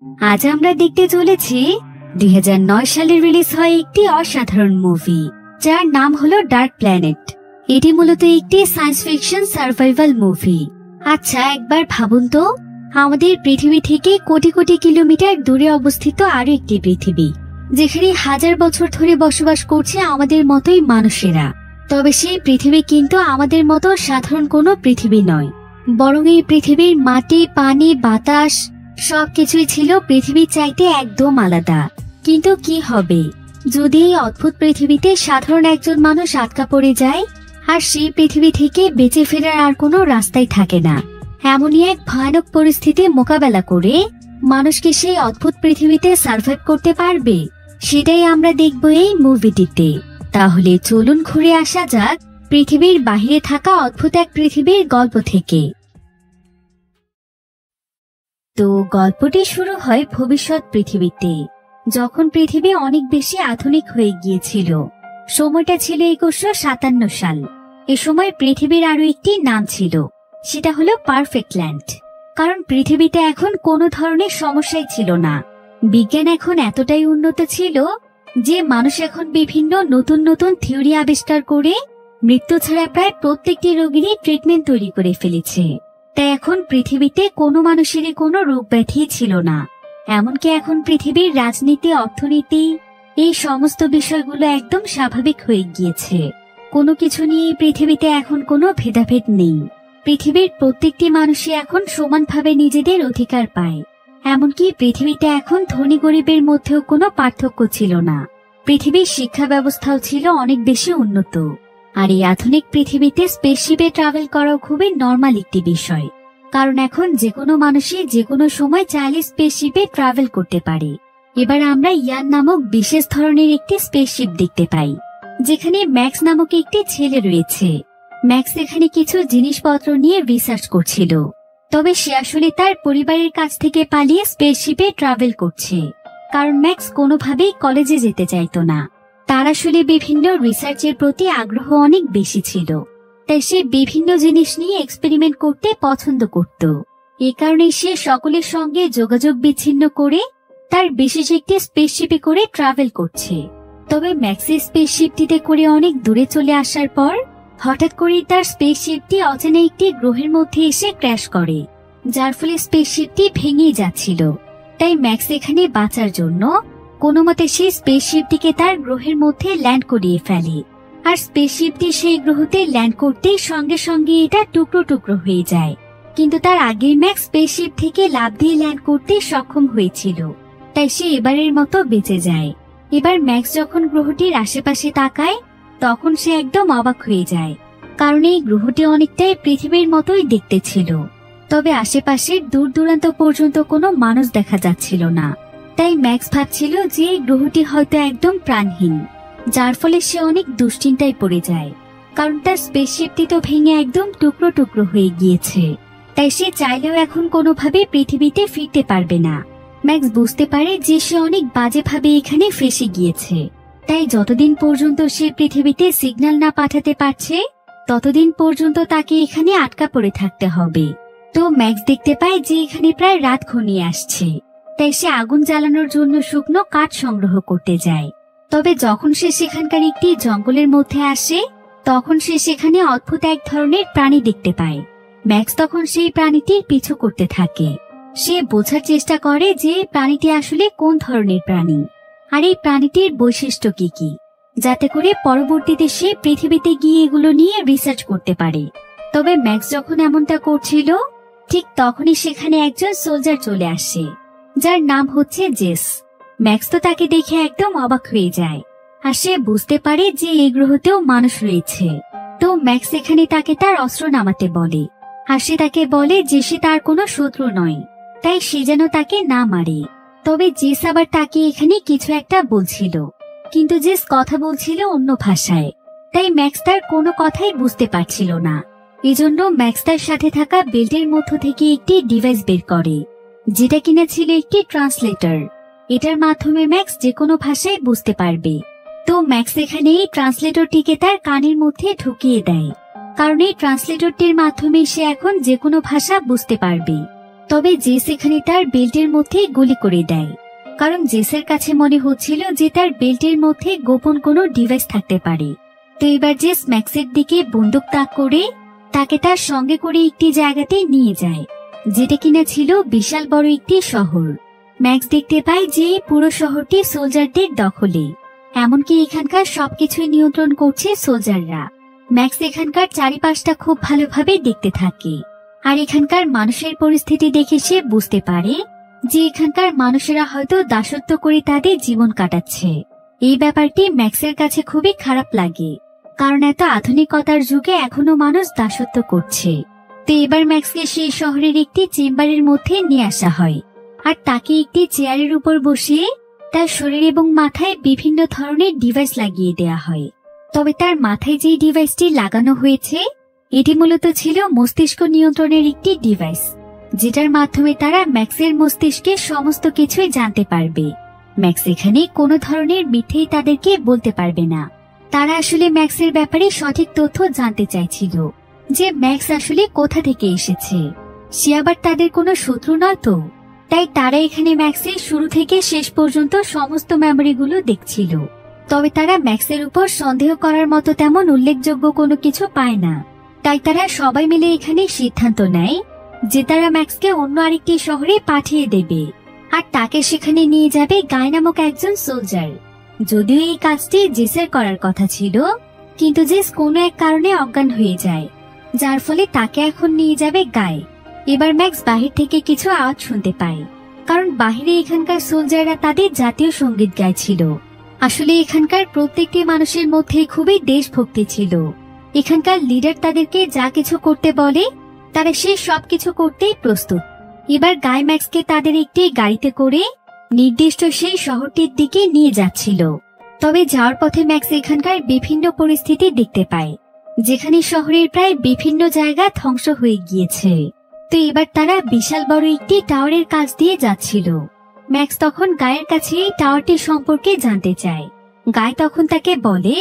আজ আমরা দেখতে চলেছি 2009 সালে রিলিজ হয় একটি অসাধারণ মুভি যার নাম হলো ডার্ক প্ল্যানেট। এটি মূলত একটি সায়েন্স ফিকশন সার্ভাইভাল মুভি। আচ্ছা, একবার ভাবুন তো, আমাদের পৃথিবী থেকে কোটি কোটি কিলোমিটার দূরে অবস্থিত আরো একটি পৃথিবী, যেখানে হাজার বছর ধরে বসবাস করছে আমাদের মতোই মানুষেরা। তবে সেই পৃথিবী কিন্তু আমাদের মতো সাধারণ কোনো পৃথিবী নয়, বরং এই পৃথিবীর মাটি, পানি, বাতাস সবকিছুই ছিল পৃথিবীর চাইতে একদম আলাদা। কিন্তু কি হবে যদি এই অদ্ভুত পৃথিবীতে সাধারণ একজন মানুষ আটকা পড়ে যায় আর সেই পৃথিবী থেকে বেঁচে ফেরার আর কোনো রাস্তাই থাকে না? এমনই এক ভয়ানক পরিস্থিতি মোকাবেলা করে মানুষকে সেই অদ্ভুত পৃথিবীতে সার্ভাইভ করতে পারবে, সেটাই আমরা দেখব এই মুভিটিতে। তাহলে চলুন ঘুরে আসা যাক পৃথিবীর বাহিরে থাকা অদ্ভুত এক পৃথিবীর গল্প থেকে। তো গল্পটি শুরু হয় ভবিষ্যৎ পৃথিবীতে, যখন পৃথিবী অনেক বেশি আধুনিক হয়ে গিয়েছিল। সময়টা ছিল 2157 সাল। এ সময় পৃথিবীর আরো একটি নাম ছিল, সেটা হলো পারফেক্ট ল্যান্ড। কারণ পৃথিবীতে এখন কোনো ধরনের সমস্যাই ছিল না। বিজ্ঞান এখন এতটাই উন্নত ছিল যে মানুষ এখন বিভিন্ন নতুন নতুন থিওরি আবিষ্কার করে মৃত্যু ছাড়া প্রায় প্রত্যেকটি রোগেরই ট্রিটমেন্ট তৈরি করে ফেলেছে। তাই এখন পৃথিবীতে কোনো মানুষেরই কোনো রোগ ব্যাধি ছিল না। এমনকি এখন পৃথিবীর রাজনীতি, অর্থনীতি, এই সমস্ত বিষয়গুলো একদম স্বাভাবিক হয়ে গিয়েছে। কোনো কিছু নিয়ে পৃথিবীতে এখন কোনো ভেদাভেদ নেই। পৃথিবীর প্রত্যেকটি মানুষই এখন সমানভাবে নিজেদের অধিকার পায়। এমনকি পৃথিবীতে এখন ধনী গরিবের মধ্যেও কোনো পার্থক্য ছিল না। পৃথিবীর শিক্ষা ব্যবস্থাও ছিল অনেক বেশি উন্নত। আর এই আধুনিক পৃথিবীতে স্পেসশিপে ট্রাভেল করাও খুবই নর্মাল একটি বিষয়, কারণ এখন যে কোনো মানুষই যে কোনো সময় চাইলে স্পেসশিপে ট্রাভেল করতে পারে। এবার আমরা ইয়ান নামক বিশেষ ধরনের একটি স্পেসশিপ দেখতে পাই, যেখানে ম্যাক্স নামক একটি ছেলে রয়েছে। ম্যাক্স এখানে কিছু জিনিসপত্র নিয়ে রিসার্চ করছিল, তবে সে আসলে তার পরিবারের কাছ থেকে পালিয়ে স্পেসশিপে ট্রাভেল করছে, কারণ ম্যাক্স কোনোভাবেই কলেজে যেতে চাইতো না। তার আসলে বিভিন্ন রিসার্চের প্রতি আগ্রহ অনেক বেশি ছিল, তাই সে বিভিন্ন জিনিস নিয়ে এক্সপেরিমেন্ট করতে পছন্দ করত। এ কারণে সে সকলের সঙ্গে যোগাযোগ বিচ্ছিন্ন করে তার বিশেষ একটি স্পেসশিপে করে ট্রাভেল করছে। তবে ম্যাক্সের স্পেসশিপটিতে করে অনেক দূরে চলে আসার পর হঠাৎ করেই তার স্পেসশিপটি অচেনা একটি গ্রহের মধ্যে এসে ক্র্যাশ করে, যার ফলে স্পেসশিপটি ভেঙেই যাচ্ছিল। তাই ম্যাক্স এখানে বাঁচার জন্য কোনোমতে সেই স্পেসশিপটিকে তার গ্রহের মধ্যে ল্যান্ড করিয়ে ফেলে। আর স্পেসশিপটি সেই গ্রহতে ল্যান্ড করতেই সঙ্গে সঙ্গে এটা টুকরো টুকরো হয়ে যায়। কিন্তু তার আগেই ম্যাক্স স্পেসশিপ থেকে লাফ দিয়ে ল্যান্ড করতে সক্ষম হয়েছিল, তাই সে এবারের মতো বেঁচে যায়। এবার ম্যাক্স যখন গ্রহটির আশেপাশে তাকায় তখন সে একদম অবাক হয়ে যায়, কারণ এই গ্রহটি অনেকটাই পৃথিবীর মতোই দেখতে ছিল। তবে আশেপাশের দূর দূরান্ত পর্যন্ত কোনো মানুষ দেখা যাচ্ছিল না। তাই ম্যাক্স ভাবছিল যে এই গ্রহটি হয়তো একদম প্রাণহীন, যার ফলে সে অনেক দুশ্চিন্তায় পড়ে যায়, কারণ তার স্পেসশিপটি তো ভেঙে একদম টুকরো টুকরো হয়ে গিয়েছে। তাই সে চাইলেও এখন কোনোভাবে পৃথিবীতে ফিরতে পারবে না। ম্যাক্স বুঝতে পারে যে সে অনেক বাজেভাবে এখানে ফেঁসে গিয়েছে। তাই যতদিন পর্যন্ত সে পৃথিবীতে সিগন্যাল না পাঠাতে পারছে ততদিন পর্যন্ত তাকে এখানে আটকা পড়ে থাকতে হবে। তো ম্যাক্স দেখতে পায় যে এখানে প্রায় রাত ঘনিয়ে আসছে, তাই সে আগুন জ্বালানোর জন্য শুকনো কাঠ সংগ্রহ করতে যায়। তবে যখন সে সেখানকার একটি জঙ্গলের মধ্যে আসে তখন সে সেখানে অদ্ভুত এক ধরনের প্রাণী দেখতে পায়। ম্যাক্স তখন সেই প্রাণীটির পিছু করতে থাকে। সে বোঝার চেষ্টা করে যে প্রাণীটি আসলে কোন ধরনের প্রাণী আর এই প্রাণীটির বৈশিষ্ট্য কি কি, যাতে করে পরবর্তীতে সে পৃথিবীতে গিয়ে এগুলো নিয়ে রিসার্চ করতে পারে। তবে ম্যাক্স যখন এমনটা করছিল ঠিক তখনই সেখানে একজন সোলজার চলে আসে, যার নাম হচ্ছে জেস। ম্যাক্স তো তাকে দেখে একদম অবাক হয়ে যায়, আর সে বুঝতে পারে যে এই গ্রহতেও মানুষ রয়েছে। তো ম্যাক্স এখানে তাকে তার অস্ত্র নামাতে বলে, আর সে তাকে বলে যে সে তার কোনো শত্রু নয়, তাই সে যেন তাকে না মারে। তবে জেস আবার তাকে এখানে কিছু একটা বলছিল, কিন্তু জেস কথা বলছিল অন্য ভাষায়, তাই ম্যাক্স তার কোনো কথাই বুঝতে পারছিল না। এজন্য ম্যাক্স তার সাথে থাকা বেল্টের মধ্য থেকে একটি ডিভাইস বের করে, যেটা কিনা ছিল একটি ট্রান্সলেটর। এটার মাধ্যমে ম্যাক্স যে কোনো ভাষায় বুঝতে পারবে। তো ম্যাক্স এখানে এই ট্রান্সলেটরটিকে তার কানের মধ্যে ঢুকিয়ে দেয়, কারণ এই ট্রান্সলেটরটির মাধ্যমে সে এখন যে কোনো ভাষা বুঝতে পারবে। তবে জেস এখানে তার বেল্টের মধ্যে গুলি করে দেয়, কারণ জেসের কাছে মনে হচ্ছিল যে তার বেল্টের মধ্যে গোপন কোনো ডিভাইস থাকতে পারে। তো এবার জেস ম্যাক্সের দিকে বন্দুক তাক করে তাকে তার সঙ্গে করে একটি জায়গাতে নিয়ে যায়, যেটা কিনা ছিল বিশাল বড় একটি শহর। ম্যাক্স দেখতে পায় যে পুরো শহরটি সোলজারদের দখলে, এমনকি এখানকার সবকিছুই নিয়ন্ত্রণ করছে সোলজাররা। ম্যাক্স এখানকার চারিপাশটা খুব ভালোভাবে দেখতে থাকে, আর এখানকার মানুষের পরিস্থিতি দেখে সে বুঝতে পারে যে এখানকার মানুষেরা হয়তো দাসত্ব করে তাদের জীবন কাটাচ্ছে। এই ব্যাপারটি ম্যাক্সের কাছে খুবই খারাপ লাগে, কারণ এত আধুনিকতার যুগে এখনো মানুষ দাসত্ব করছে। তো এবার ম্যাক্সকে সেই শহরের একটি চেম্বারের মধ্যে নিয়ে আসা হয়, আর তাকে একটি চেয়ারের উপর বসিয়ে তার শরীর এবং মাথায় বিভিন্ন ধরনের ডিভাইস লাগিয়ে দেয়া হয়। তবে তার মাথায় যে ডিভাইসটি লাগানো হয়েছে এটি মূলত ছিল মস্তিষ্ক নিয়ন্ত্রণের একটি ডিভাইস, যেটার মাধ্যমে তারা ম্যাক্সের মস্তিষ্কে সমস্ত কিছুই জানতে পারবে। ম্যাক্স এখানে কোনো ধরনের মিথ্যেই তাদেরকে বলতে পারবে না। তারা আসলে ম্যাক্সের ব্যাপারে সঠিক তথ্য জানতে চাইছিল, যে ম্যাক্স আসলে কোথা থেকে এসেছে, সে আবার তাদের কোনো শত্রু নয় তো। তাই তারা এখানে ম্যাক্সের শুরু থেকে শেষ পর্যন্ত সমস্ত মেমোরিগুলো দেখছিল। তবে তারা ম্যাক্সের উপর সন্দেহ করার মতো তেমন উল্লেখযোগ্য কোনো কিছু পায় না। তাই তারা সবাই মিলে এখানে সিদ্ধান্ত নেয় যে তারা ম্যাক্সকে অন্য আরেকটি শহরে পাঠিয়ে দেবে, আর তাকে সেখানে নিয়ে যাবে গাই নামক একজন সোলজার। যদিও এই কাজটি জেসের করার কথা ছিল, কিন্তু জেস কোনো এক কারণে অজ্ঞান হয়ে যায়, যার ফলে তাকে এখন নিয়ে যাবে গাই। এবার ম্যাক্স বাহির থেকে কিছু আওয়াজ শুনতে পায়, কারণ বাহিরে এখানকার সোলজাররা তাদের জাতীয় সঙ্গীত গাইছিল। আসলে এখানকার প্রত্যেকটি মানুষের মধ্যে খুবই দেশভক্তি ছিল। এখানকার লিডার তাদেরকে যা কিছু করতে বলে তারা সে সবকিছু করতেই প্রস্তুত। এবার গাই ম্যাক্সকে তাদের একটি গাড়িতে করে নির্দিষ্ট সেই শহরটির দিকে নিয়ে যাচ্ছিল। তবে যাওয়ার পথে ম্যাক্স এখানকার বিভিন্ন পরিস্থিতি দেখতে পায়, যেখানে শহরের প্রায় বিভিন্ন জায়গা ধ্বংস হয়ে গিয়েছে। তো এবার তারা বিশাল বড় একটি টাওয়ারের কাছ দিয়ে যাচ্ছিল। ম্যাক্স তখন গায়ের কাছে এই টাওয়ারটি সম্পর্কে জানতে চায়। গায় তখন তাকে বলে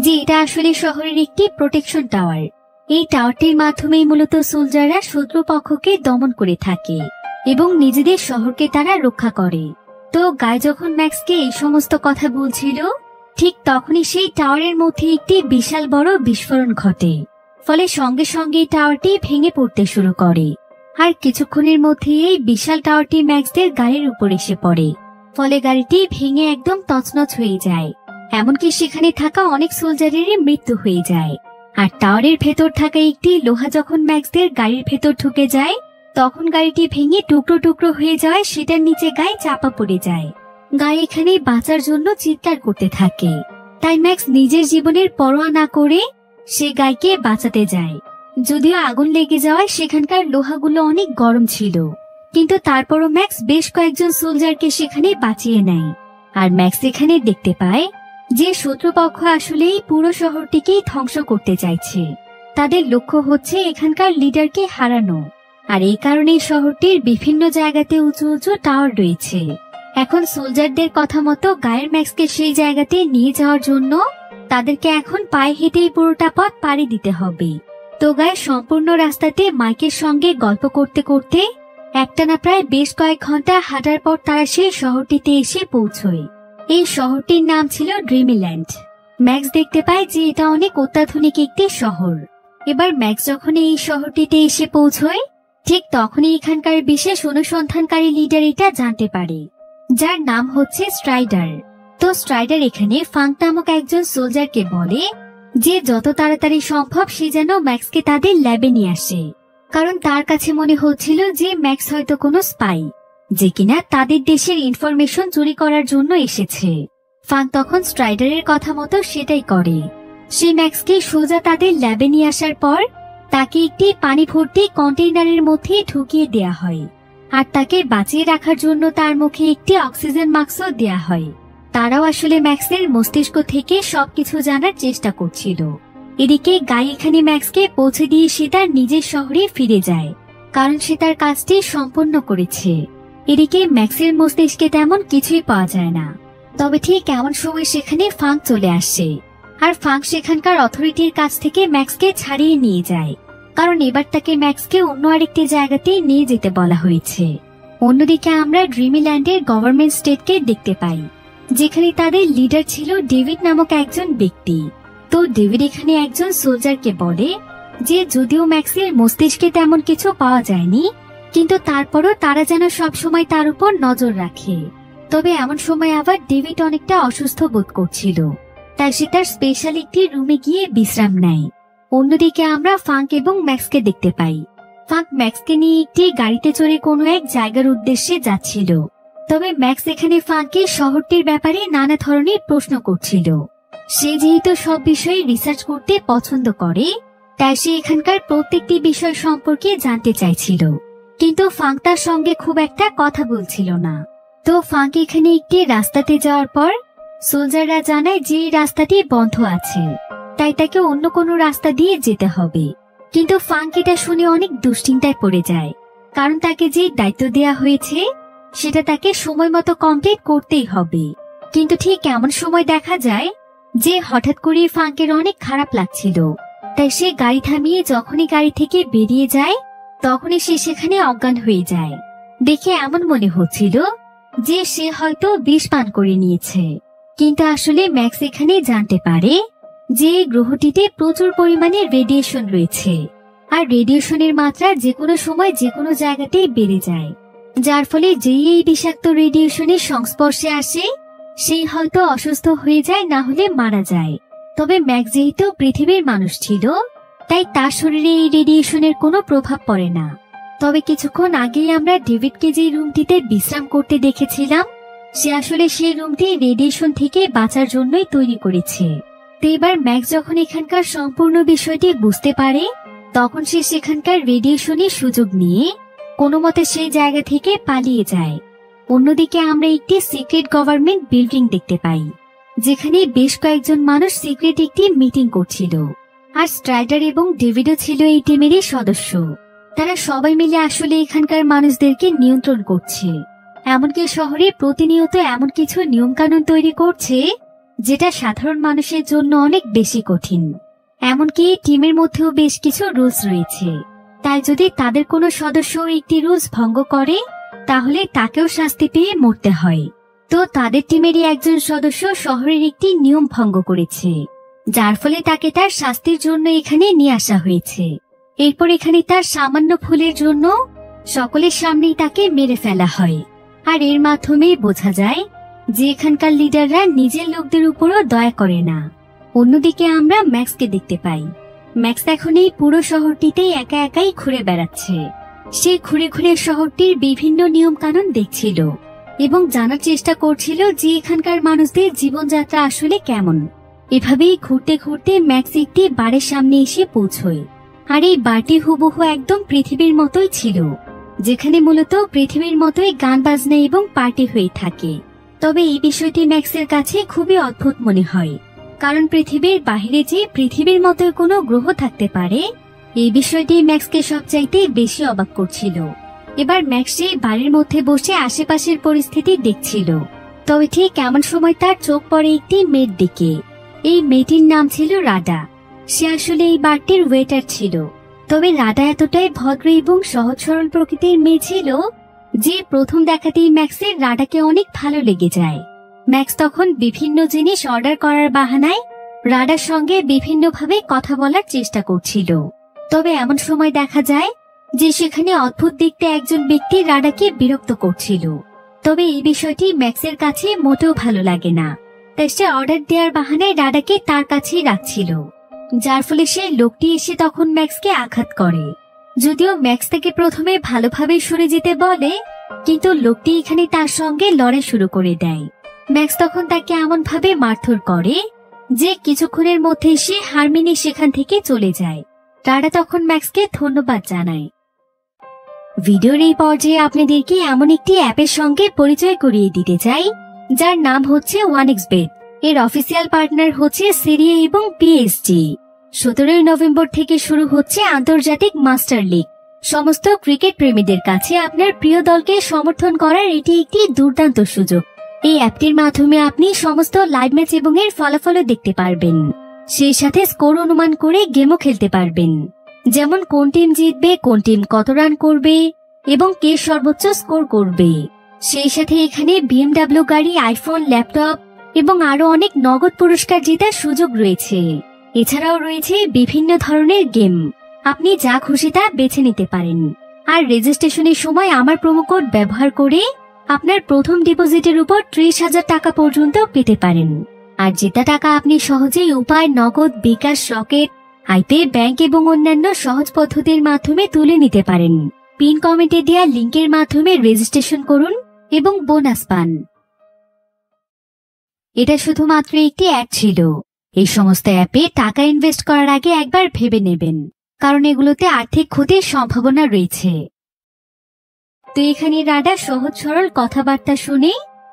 যে এটা আসলে শহরের একটি প্রোটেকশন টাওয়ার। এই টাওয়ারটির মাধ্যমেই মূলত সোলজাররা শত্রুপক্ষকে দমন করে থাকে এবং নিজেদের শহরকে তারা রক্ষা করে। তো গায় যখন ম্যাক্সকে এই সমস্ত কথা বলছিল, ঠিক তখনই সেই টাওয়ারের মধ্যে একটি বিশাল বড় বিস্ফোরণ ঘটে। ফলে সঙ্গে সঙ্গে টাওয়ারটি ভেঙে পড়তে শুরু করে, আর কিছুক্ষণের মধ্যে এই বিশাল টাওয়ারটি ম্যাক্সদের গাড়ির উপর এসে পড়ে। ফলে গাড়িটি ভেঙে একদম তছনছ হয়ে যায়, এমনকি সেখানে থাকা অনেক সোলজারেরই মৃত্যু হয়ে যায়। আর টাওয়ারের ভেতর থাকা একটি লোহা যখন ম্যাক্সদের গাড়ির ভেতর ঢুকে যায়, তখন গাড়িটি ভেঙে টুকরো টুকরো হয়ে যায়, সেটার নিচে গায়ে চাপা পড়ে যায়। গায়ে এখানে বাঁচার জন্য চিৎকার করতে থাকে। তাই ম্যাক্স নিজের জীবনের পরোয়া না করে সে গাইকে বাঁচাতে যায়। যদিও আগুন লেগে যাওয়ায় সেখানকার লোহাগুলো অনেক গরম ছিল, কিন্তু তারপরও ম্যাক্স বেশ কয়েকজন সোলজারকে সেখানে বাঁচিয়ে নেয়। আর ম্যাক্স এখানে দেখতে পায় যে শত্রুপক্ষ আসলে এই পুরো শহরটিকেই ধ্বংস করতে চাইছে। তাদের লক্ষ্য হচ্ছে এখানকার লিডারকে হারানো, আর এই কারণে শহরটির বিভিন্ন জায়গাতে উঁচু উঁচু টাওয়ার রয়েছে। এখন সোলজারদের কথা মতো গায়ের ম্যাক্সকে সেই জায়গাতে নিয়ে যাওয়ার জন্য তাদেরকে এখন পায়ে হেঁটেই পুরোটা পথ পাড়ি দিতে হবে। তো গায়ে সম্পূর্ণ রাস্তাতে মাইকের সঙ্গে গল্প করতে করতে একটানা প্রায় বেশ কয়েক ঘন্টা হাঁটার পর তারা সেই শহরটিতে এসে পৌঁছয়। এই শহরটির নাম ছিল ড্রিমল্যান্ড। ম্যাক্স দেখতে পায় যে এটা অনেক অত্যাধুনিক একটি শহর। এবার ম্যাক্স যখন এই শহরটিতে এসে পৌঁছয়, ঠিক তখনই এখানকার বিশেষ অনুসন্ধানকারী লিডার এটা জানতে পারে, যার নাম হচ্ছে স্ট্রাইডার। তো স্ট্রাইডার এখানে ফাঙ্ক নামক একজন সোলজারকে বলে যে যত তাড়াতাড়ি সম্ভব সে যেন ম্যাক্সকে তাদের ল্যাবে নিয়ে আসে, কারণ তার কাছে মনে হচ্ছিল যে ম্যাক্স হয়তো কোনো স্পাই, যে কিনা তাদের দেশের ইনফরমেশন চুরি করার জন্য এসেছে। ফাঙ্ক তখন স্ট্রাইডারের কথা মতো সেটাই করে। সে ম্যাক্সকে সোজা তাদের ল্যাবে নিয়ে আসার পর তাকে একটি পানি ভর্তি কন্টেইনারের মধ্যে ঢুকিয়ে দেয়া হয়, আর তাকে বাঁচিয়ে রাখার জন্য তার মুখে একটি অক্সিজেন মাস্কও দেয়া হয়। তারাও আসলে ম্যাক্সের মস্তিষ্ক থেকে সবকিছু জানার চেষ্টা করছিল। এদিকে গাই এখানে ম্যাক্সকে পৌঁছে দিয়ে সে তার নিজের শহরে ফিরে যায়, কারণ সে তার কাজটি সম্পন্ন করেছে। এদিকে ম্যাক্সের মস্তিষ্কে তেমন কিছুই পাওয়া যায় না। তবে ঠিক এমন সময় সেখানে ফাঙ্ক চলে আসে, আর ফাঙ্ক সেখানকার অথরিটির কাছ থেকে ম্যাক্সকে ছাড়িয়ে নিয়ে যায়। কারণ এবার তাকে ম্যাক্সকে অন্য আরেকটি জায়গাতে নিয়ে যেতে বলা হয়েছে। অন্যদিকে আমরা ড্রিমল্যান্ডের গভর্নমেন্ট স্টেটকে দেখতে পাই, যেখানে তাদের লিডার ছিল ডেভিড নামক একজন ব্যক্তি। তো ডেভিড এখানে একজন সোলজারকে বলে যে যদিও ম্যাক্সের মস্তিষ্কে তেমন কিছু পাওয়া যায়নি, কিন্তু তারপরও তারা যেন সবসময় তার উপর নজর রাখে। তবে এমন সময় আবার ডেভিড অনেকটা অসুস্থ বোধ করছিল, তাই সে তার স্পেশাল একটি রুমে গিয়ে বিশ্রাম নেয়। অন্যদিকে আমরা ফাঙ্ক এবং ম্যাক্সকে দেখতে পাই। ফাঙ্ক ম্যাক্সকে নিয়ে একটি গাড়িতে চড়ে কোনো এক জায়গার উদ্দেশ্যে যাচ্ছিল। তবে ম্যাক্স এখানে ফাঙ্কের শহরটির ব্যাপারে নানা ধরনের প্রশ্ন করছিল। সে যেহেতু সব বিষয়ে রিসার্চ করতে পছন্দ করে, তাই সে এখানকার প্রত্যেকটি বিষয় সম্পর্কে জানতে চাইছিল। কিন্তু ফাঙ্ক তার সঙ্গে খুব একটা কথা বলছিল না। তো ফাঙ্ক এখানে একটি রাস্তাতে যাওয়ার পর সোলজাররা জানায় যে রাস্তাটি বন্ধ আছে, তাই তাকে অন্য কোনো রাস্তা দিয়ে যেতে হবে। কিন্তু ফাঙ্ক এটা শুনে অনেক দুশ্চিন্তায় পড়ে যায়, কারণ তাকে যে দায়িত্ব দেয়া হয়েছে সেটা তাকে সময় মতো কমপ্লিট করতেই হবে। কিন্তু ঠিক এমন সময় দেখা যায় যে হঠাৎ করে ফাঙ্কের অনেক খারাপ লাগছিল, তাই সে গাড়ি থামিয়ে যখনই গাড়ি থেকে বেরিয়ে যায় তখনই সে সেখানে অজ্ঞান হয়ে যায়। দেখে এমন মনে হচ্ছিল যে সে হয়তো বিষ পান করে নিয়েছে। কিন্তু আসলে ম্যাক্স এখানে জানতে পারে যে গ্রহটিতে প্রচুর পরিমাণে রেডিয়েশন রয়েছে, আর রেডিয়েশনের মাত্রা যে কোনো সময় যে কোনো জায়গাতেই বেড়ে যায়, যার ফলে যেই এই বিষাক্ত রেডিয়েশনের সংস্পর্শে আসে সেই হয়তো অসুস্থ হয়ে যায়, না হলে মারা যায়। তবে ম্যাক্স যেহেতু পৃথিবীর মানুষ ছিল, তাই তার শরীরে এই রেডিয়েশনের কোনো প্রভাব পড়ে না। তবে কিছুক্ষণ আগেই আমরা ডেভিডকে যে রুমটিতে বিশ্রাম করতে দেখেছিলাম, সে আসলে সেই রুমটি রেডিয়েশন থেকে বাঁচার জন্যই তৈরি করেছে। তো এবার ম্যাক্স যখন এখানকার সম্পূর্ণ বিষয়টি বুঝতে পারে, তখন সে সেখানকার রেডিয়েশনের সুযোগ নিয়ে কোনো মতে সেই জায়গা থেকে পালিয়ে যায়। অন্যদিকে আমরা একটি সিক্রেট গভর্নমেন্ট বিল্ডিং দেখতে পাই, যেখানে বেশ কয়েকজন মানুষ সিক্রেট একটি মিটিং করছিল। আর স্ট্রাইডার এবং ডেভিডও ছিল এই টিমেরই সদস্য। তারা সবাই মিলে আসলে এখানকার মানুষদেরকে নিয়ন্ত্রণ করছে। এমনকি শহরে প্রতিনিয়ত এমন কিছু নিয়ম কানুন তৈরি করছে যেটা সাধারণ মানুষের জন্য অনেক বেশি কঠিন। এমনকি টিমের মধ্যেও বেশ কিছু রুলস রয়েছে, তাই যদি তাদের কোনো সদস্য একটি রুলস ভঙ্গ করে তাহলে তাকেও শাস্তি পেয়ে মরতে হয়। তো তাদের টিমেরই একজন সদস্য শহরের একটি নিয়ম ভঙ্গ করেছে, যার ফলে তাকে তার শাস্তির জন্য এখানে নিয়ে আসা হয়েছে। এরপর এখানে তার সামান্য ভুলের জন্য সকলের সামনেই তাকে মেরে ফেলা হয়। আর এর মাধ্যমে বোঝা যায় যে এখানকার লিডাররা নিজের লোকদের উপরও দয়া করে না। অন্যদিকে আমরা ম্যাক্সকে দেখতে পাই। ম্যাক্স এখন এই পুরো শহরটিতে একা একাই ঘুরে বেড়াচ্ছে। সে ঘুরে ঘুরে শহরটির বিভিন্ন নিয়ম কানুন দেখছিল এবং জানার চেষ্টা করছিল যে এখানকার মানুষদের জীবনযাত্রা আসলে কেমন। এভাবেই ঘুরতে ঘুরতে ম্যাক্স একটি বারের সামনে এসে পৌঁছয়। আর এই বারটি হুবহু একদম পৃথিবীর মতোই ছিল, যেখানে মূলত পৃথিবীর মতোই গান বাজনা এবং পার্টি হয়ে থাকে। তবে এই বিষয়টি ম্যাক্সের কাছে খুবই অদ্ভুত মনে হয়, কারণ পৃথিবীর বাইরে যে পৃথিবীর মতো কোনো গ্রহ থাকতে পারে, এই বিষয়টি ম্যাক্সকে সবচাইতে বেশি অবাক করছিল। এবার ম্যাক্স সেই বাড়ির মধ্যে বসে আশেপাশের পরিস্থিতি দেখছিল। তবে ঠিক এমন সময় তার চোখ পড়ে একটি মেয়ের দিকে। এই মেয়েটির নাম ছিল রাডা। সে আসলে এই বারটির ওয়েটার ছিল। তবে রাডা এতটাই ভদ্র এবং সহজ সরল প্রকৃতির মেয়ে ছিল যে প্রথম দেখাতেই ম্যাক্সের রাডাকে অনেক ভালো লেগে যায়। ম্যাক্স তখন বিভিন্ন জিনিস অর্ডার করার বাহানায় রাডার সঙ্গে বিভিন্নভাবে কথা বলার চেষ্টা করছিল। তবে এমন সময় দেখা যায় যে সেখানে অদ্ভুত দেখতে একজন ব্যক্তি রাডাকে বিরক্ত করছিল। তবে এই বিষয়টি ম্যাক্সের কাছে মোটেও ভালো লাগে না, তাই সে অর্ডার দেওয়ার বাহানায় রাডাকে তার কাছেই রাখছিল, যার ফলে সে লোকটি এসে তখন ম্যাক্সকে আঘাত করে। যদিও ম্যাক্স তাকে প্রথমে ভালোভাবে সরে যেতে বলে, কিন্তু লোকটি এখানে তার সঙ্গে লড়াই শুরু করে দেয়। ম্যাক্স তখন তাকে এমন ভাবে মারধর করে যে কিছুক্ষণের মধ্যে সে হার মেনে সেখান থেকে চলে যায়। রাডা তখন ম্যাক্সকে ধন্যবাদ জানায়। ভিডিওর এই পর্যায়ে আপনাদেরকে এমন একটি অ্যাপের সঙ্গে পরিচয় করিয়ে দিতে চাই, যার নাম হচ্ছে 1xBet। এর অফিসিয়াল পার্টনার হচ্ছে সিরিয়া এবং পিএসজি। 17 নভেম্বর থেকে শুরু হচ্ছে আন্তর্জাতিক মাস্টার লিগ। সমস্ত ক্রিকেট প্রেমীদের কাছে আপনার প্রিয় দলকে সমর্থন করার এটি একটি দুর্দান্ত সুযোগ। এই অ্যাপটির মাধ্যমে আপনি সমস্ত লাইভ ম্যাচ এবং এর ফলাফলও দেখতে পারবেন, সেই সাথে স্কোর অনুমান করে গেমও খেলতে পারবেন। যেমন কোন টিম জিতবে, কোন টিম কত রান করবে এবং কে সর্বোচ্চ স্কোর করবে। সেই সাথে এখানে BMW গাড়ি, আইফোন, ল্যাপটপ এবং আরো অনেক নগদ পুরস্কার জেতার সুযোগ রয়েছে। এছাড়াও রয়েছে বিভিন্ন ধরনের গেম, আপনি যা খুশি তা বেছে নিতে পারেন। আর রেজিস্ট্রেশনের সময় আমার প্রোমো কোড ব্যবহার করে আপনার প্রথম ডিপোজিটের উপর 30,000 টাকা পর্যন্ত পেতে পারেন। আর জেতা টাকা আপনি সহজেই উপায়, নগদ, বিকাশ, রকেট, আইপে, ব্যাংক এবং অন্যান্য সহজ পদ্ধতির মাধ্যমে তুলে নিতে পারেন। পিন কমেন্টে দেওয়া লিংকের মাধ্যমে রেজিস্ট্রেশন করুন এবং বোনাস পান। এটা শুধুমাত্র একটি অ্যাড ছিল। এই সমস্ত অ্যাপে টাকা ইনভেস্ট করার আগে একবার ভেবে নেবেন, কারণ এগুলোতে আর্থিক ক্ষতির সম্ভাবনা রয়েছে। তো এখানে রাডার সহজ সরল কথাবার্তা শুনে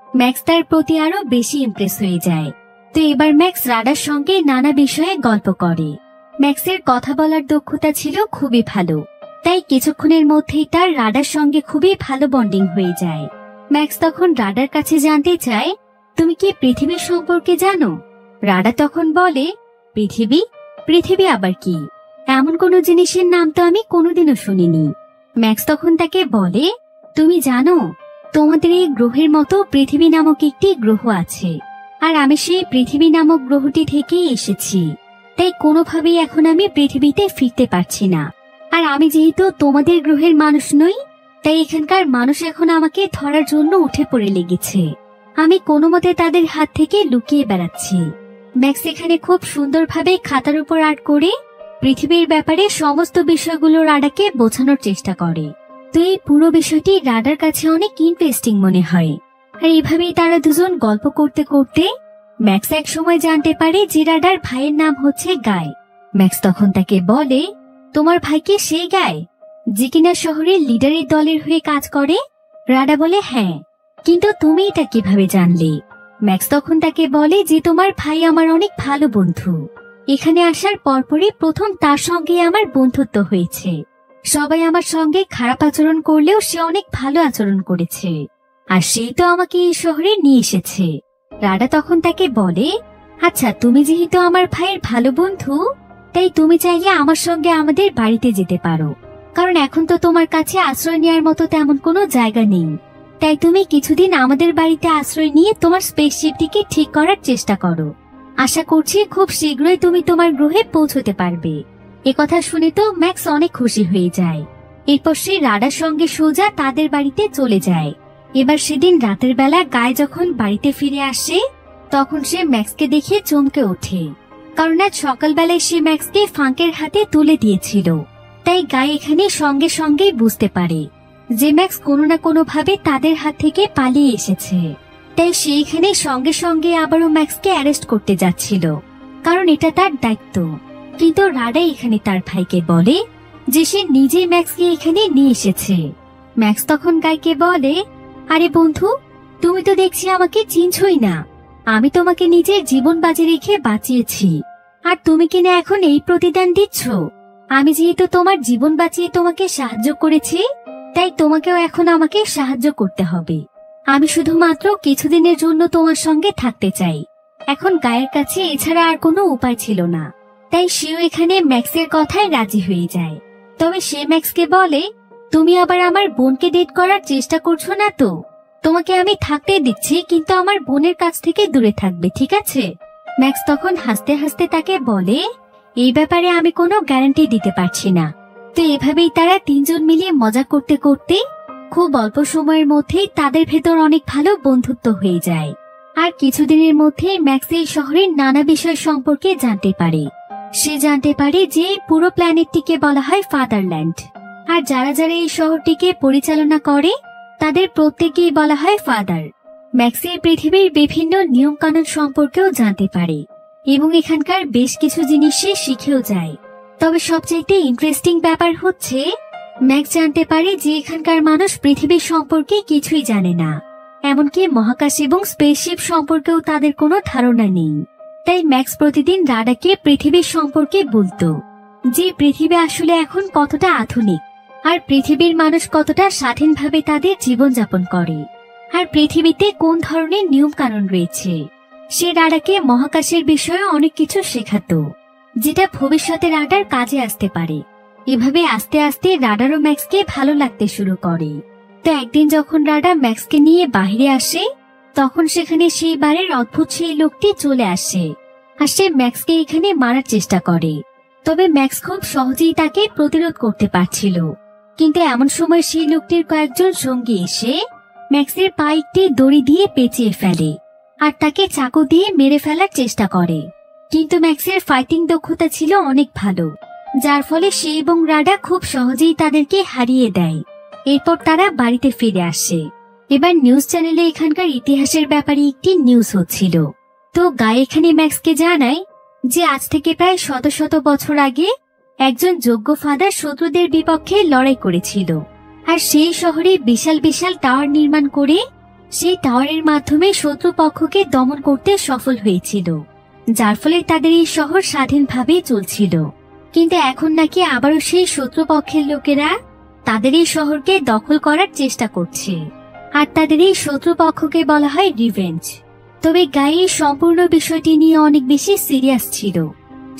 ম্যাক্স তার প্রতি আরো বেশি ইমপ্রেস হয়ে যায়। তো এবার ম্যাক্স রাডার সঙ্গে নানা বিষয়ে গল্প করে। ম্যাক্সের কথা বলার দক্ষতা ছিল খুবই ভালো, তাই কিছুক্ষণের মধ্যেই তার রাডার সঙ্গে খুবই ভালো বন্ডিং হয়ে যায়। ম্যাক্স তখন রাডার কাছে জানতে চায়, তুমি কি পৃথিবীর সম্পর্কে জানো? রাডা তখন বলে, পৃথিবী? পৃথিবী আবার কি? এমন কোন জিনিসের নাম তো আমি কোনোদিনও শুনিনি। ম্যাক্স তখন তাকে বলে, তুমি জানো তোমাদের এই গ্রহের মতো পৃথিবী নামক একটি গ্রহ আছে, আর আমি সেই পৃথিবী নামক গ্রহটি থেকেই এসেছি। তাই কোনোভাবেই এখন আমি পৃথিবীতে ফিরতে পারছি না। আর আমি যেহেতু তোমাদের গ্রহের মানুষ নই, তাই এখানকার মানুষ এখন আমাকে ধরার জন্য উঠে পড়ে লেগেছে। আমি কোনো মতে তাদের হাত থেকে লুকিয়ে বেড়াচ্ছি। ম্যাক্স এখানে খুব সুন্দরভাবে খাতার উপর আর্ট করে পৃথিবীর ব্যাপারে সমস্ত বিষয়গুলো রাডাকে বোঝানোর চেষ্টা করে। তো এই পুরো বিষয়টি রাডার কাছে অনেক ইন্টারেস্টিং মনে হয়। আর এইভাবেই তারা দুজন গল্প করতে করতে ম্যাক্স এক সময় জানতে পারে যে রাডার ভাইয়ের নাম হচ্ছে গায়। ম্যাক্স তখন তাকে বলে, তোমার ভাই কি সেই গায় যে কিনা শহরের লিডারের দলের হয়ে কাজ করে? রাডা বলে, হ্যাঁ, কিন্তু তুমি এটা কিভাবে জানলে? ম্যাক্স তখন তাকে বলে যে তোমার ভাই আমার অনেক ভালো বন্ধু। এখানে আসার পরপরই প্রথম তার সঙ্গে আমার বন্ধুত্ব হয়েছে। সবাই আমার সঙ্গে খারাপ আচরণ করলেও সে অনেক ভালো আচরণ করেছে, আর সেই তো আমাকে এই শহরে নিয়ে এসেছে। রাডা তখন তাকে বলে, আচ্ছা, তুমি যেহেতু আমার ভাইয়ের ভালো বন্ধু, তাই তুমি চাইলে আমার সঙ্গে আমাদের বাড়িতে যেতে পারো, কারণ এখন তো তোমার কাছে আশ্রয় নেওয়ার মতো তেমন কোনো জায়গা নেই। তাই তুমি কিছুদিন আমাদের বাড়িতে আশ্রয় নিয়ে তোমার স্পেসশিপটিকে ঠিক করার চেষ্টা করো। আশা করছি খুব শীঘ্রই তুমি তোমার গ্রহে পৌঁছতে পারবে। একথা শুনে তো ম্যাক্স অনেক খুশি হয়ে যায়। এরপর সে রাডার সঙ্গে সোজা তাদের বাড়িতে চলে যায়। এবার সেদিন রাতের বেলা গায় যখন বাড়িতে ফিরে আসে, তখন সে ম্যাক্সকে দেখে চমকে ওঠে, কারণ আজ সকালবেলায় সে ম্যাক্সকে ফাঙ্কের হাতে তুলে দিয়েছিল। তাই গায় এখানে সঙ্গে সঙ্গে বুঝতে পারে যে ম্যাক্স কোনো না কোনো ভাবে তাদের হাত থেকে পালিয়ে এসেছে। তাই সে এখানে সঙ্গে সঙ্গে আবারও ম্যাক্সকে অ্যারেস্ট করতে যাচ্ছিল, কারণ এটা তার দায়িত্ব। কিন্তু রাডা এখানে তার ভাইকে বলে যে সে নিজে ম্যাক্সকে এখানে নিয়ে এসেছে। ম্যাক্স তখন গায়কে বলে, আরে বন্ধু, তুমি তো দেখছি আমাকে চিনছই না। আমি তোমাকে নিজের জীবন বাজি রেখে বাঁচিয়েছি, আর তুমি কিনা এখন এই প্রতিদান দিচ্ছ? আমি যেহেতু তোমার জীবন বাঁচিয়ে তোমাকে সাহায্য করেছি, তাই তোমাকেও এখন আমাকে সাহায্য করতে হবে। আমি শুধুমাত্র কিছুদিনের জন্য তোমার সঙ্গে থাকতে চাই। এখন গায়ের কাছে এছাড়া আর কোনো উপায় ছিল না, তাই সেও এখানে ম্যাক্সের কথায় রাজি হয়ে যায়। তবে সে ম্যাক্সকে বলে, তুমি আবার আমার বোনকে ডেট করার চেষ্টা করছো না তো? তোমাকে আমি থাকতে দিচ্ছি, কিন্তু আমার বোনের কাছ থেকে দূরে থাকবে, ঠিক আছে? ম্যাক্স তখন হাসতে হাসতে তাকে বলে, এই ব্যাপারে আমি কোনো গ্যারান্টি দিতে পারছি না। তো এভাবেই তারা তিনজন মিলিয়ে মজা করতে করতে খুব অল্প সময়ের মধ্যেই তাদের ভেতর অনেক ভালো বন্ধুত্ব হয়ে যায়। আর কিছুদিনের মধ্যে ম্যাক্স এই শহরের নানা বিষয় সম্পর্কে জানতে পারে। সে জানতে পারে যে পুরো প্ল্যানেটটিকে বলা হয় ফাদারল্যান্ড, আর যারা যারা এই শহরটিকে পরিচালনা করে তাদের প্রত্যেকেই বলা হয় ফাদার। ম্যাক্স এই পৃথিবীর বিভিন্ন নিয়ম কানুন সম্পর্কেও জানতে পারে এবং এখানকার বেশ কিছু জিনিস সে শিখেও যায়। তবে সবচাইতে ইন্টারেস্টিং ব্যাপার হচ্ছে ম্যাক্স জানতে পারে যে এখানকার মানুষ পৃথিবীর সম্পর্কে কিছুই জানে না, এমনকি মহাকাশ এবং স্পেসশিপ সম্পর্কেও তাদের কোনো ধারণা নেই। তাই ম্যাক্স প্রতিদিন রাডাকে পৃথিবীর সম্পর্কে বলতো, যে পৃথিবী আসলে এখন কতটা আধুনিক, আর পৃথিবীর মানুষ কতটা স্বাধীনভাবে তাদের জীবনযাপন করে, আর পৃথিবীতে কোন ধরনের নিয়ম কানুন রয়েছে। সে রাডাকে মহাকাশের বিষয়ে অনেক কিছু শেখাতো, যেটা ভবিষ্যতে রাডার কাজে আসতে পারে। এভাবে আস্তে আস্তে রাডারও ম্যাক্সকে ভালো লাগতে শুরু করে। তো একদিন যখন রাডার ম্যাক্সকে নিয়ে বাইরে আসে, তখন সেখানে সেই বারের অদ্ভুত সেই লোকটি চলে আসে, আর সে ম্যাক্সকে এখানে মারার চেষ্টা করে। তবে ম্যাক্স খুব সহজেই তাকে প্রতিরোধ করতে পারছিল। কিন্তু এমন সময় সেই লোকটির কয়েকজন সঙ্গী এসে ম্যাক্সের পা একটি দড়ি দিয়ে পেঁচিয়ে ফেলে আর তাকে চাকু দিয়ে মেরে ফেলার চেষ্টা করে। কিন্তু ম্যাক্সের ফাইটিং দক্ষতা ছিল অনেক ভালো, যার ফলে সে এবং রাডা খুব সহজেই তাদেরকে হারিয়ে দেয়। এরপর তারা বাড়িতে ফিরে আসে। এবার নিউজ চ্যানেলে এখানকার ইতিহাসের ব্যাপারে একটি নিউজ হচ্ছিল। তো গাই এখানে ম্যাক্সকে জানায় যে আজ থেকে প্রায় শত শত বছর আগে একজন যোগ্য ফাদার শত্রুদের বিপক্ষে লড়াই করেছিল, আর সেই শহরে বিশাল বিশাল টাওয়ার নির্মাণ করে সেই টাওয়ারের মাধ্যমে শত্রুপক্ষকে দমন করতে সফল হয়েছিল, যার ফলে তাদের এই শহর স্বাধীনভাবে চলছিল। কিন্তু এখন নাকি আবারও সেই শত্রুপক্ষের লোকেরা তাদের এই শহরকে দখল করার চেষ্টা করছে, আর তাদের এই শত্রুপক্ষকে বলা হয় রিভেঞ্জ। তবে গাই এই সম্পূর্ণ বিষয়টি নিয়ে অনেক বেশি সিরিয়াস ছিল।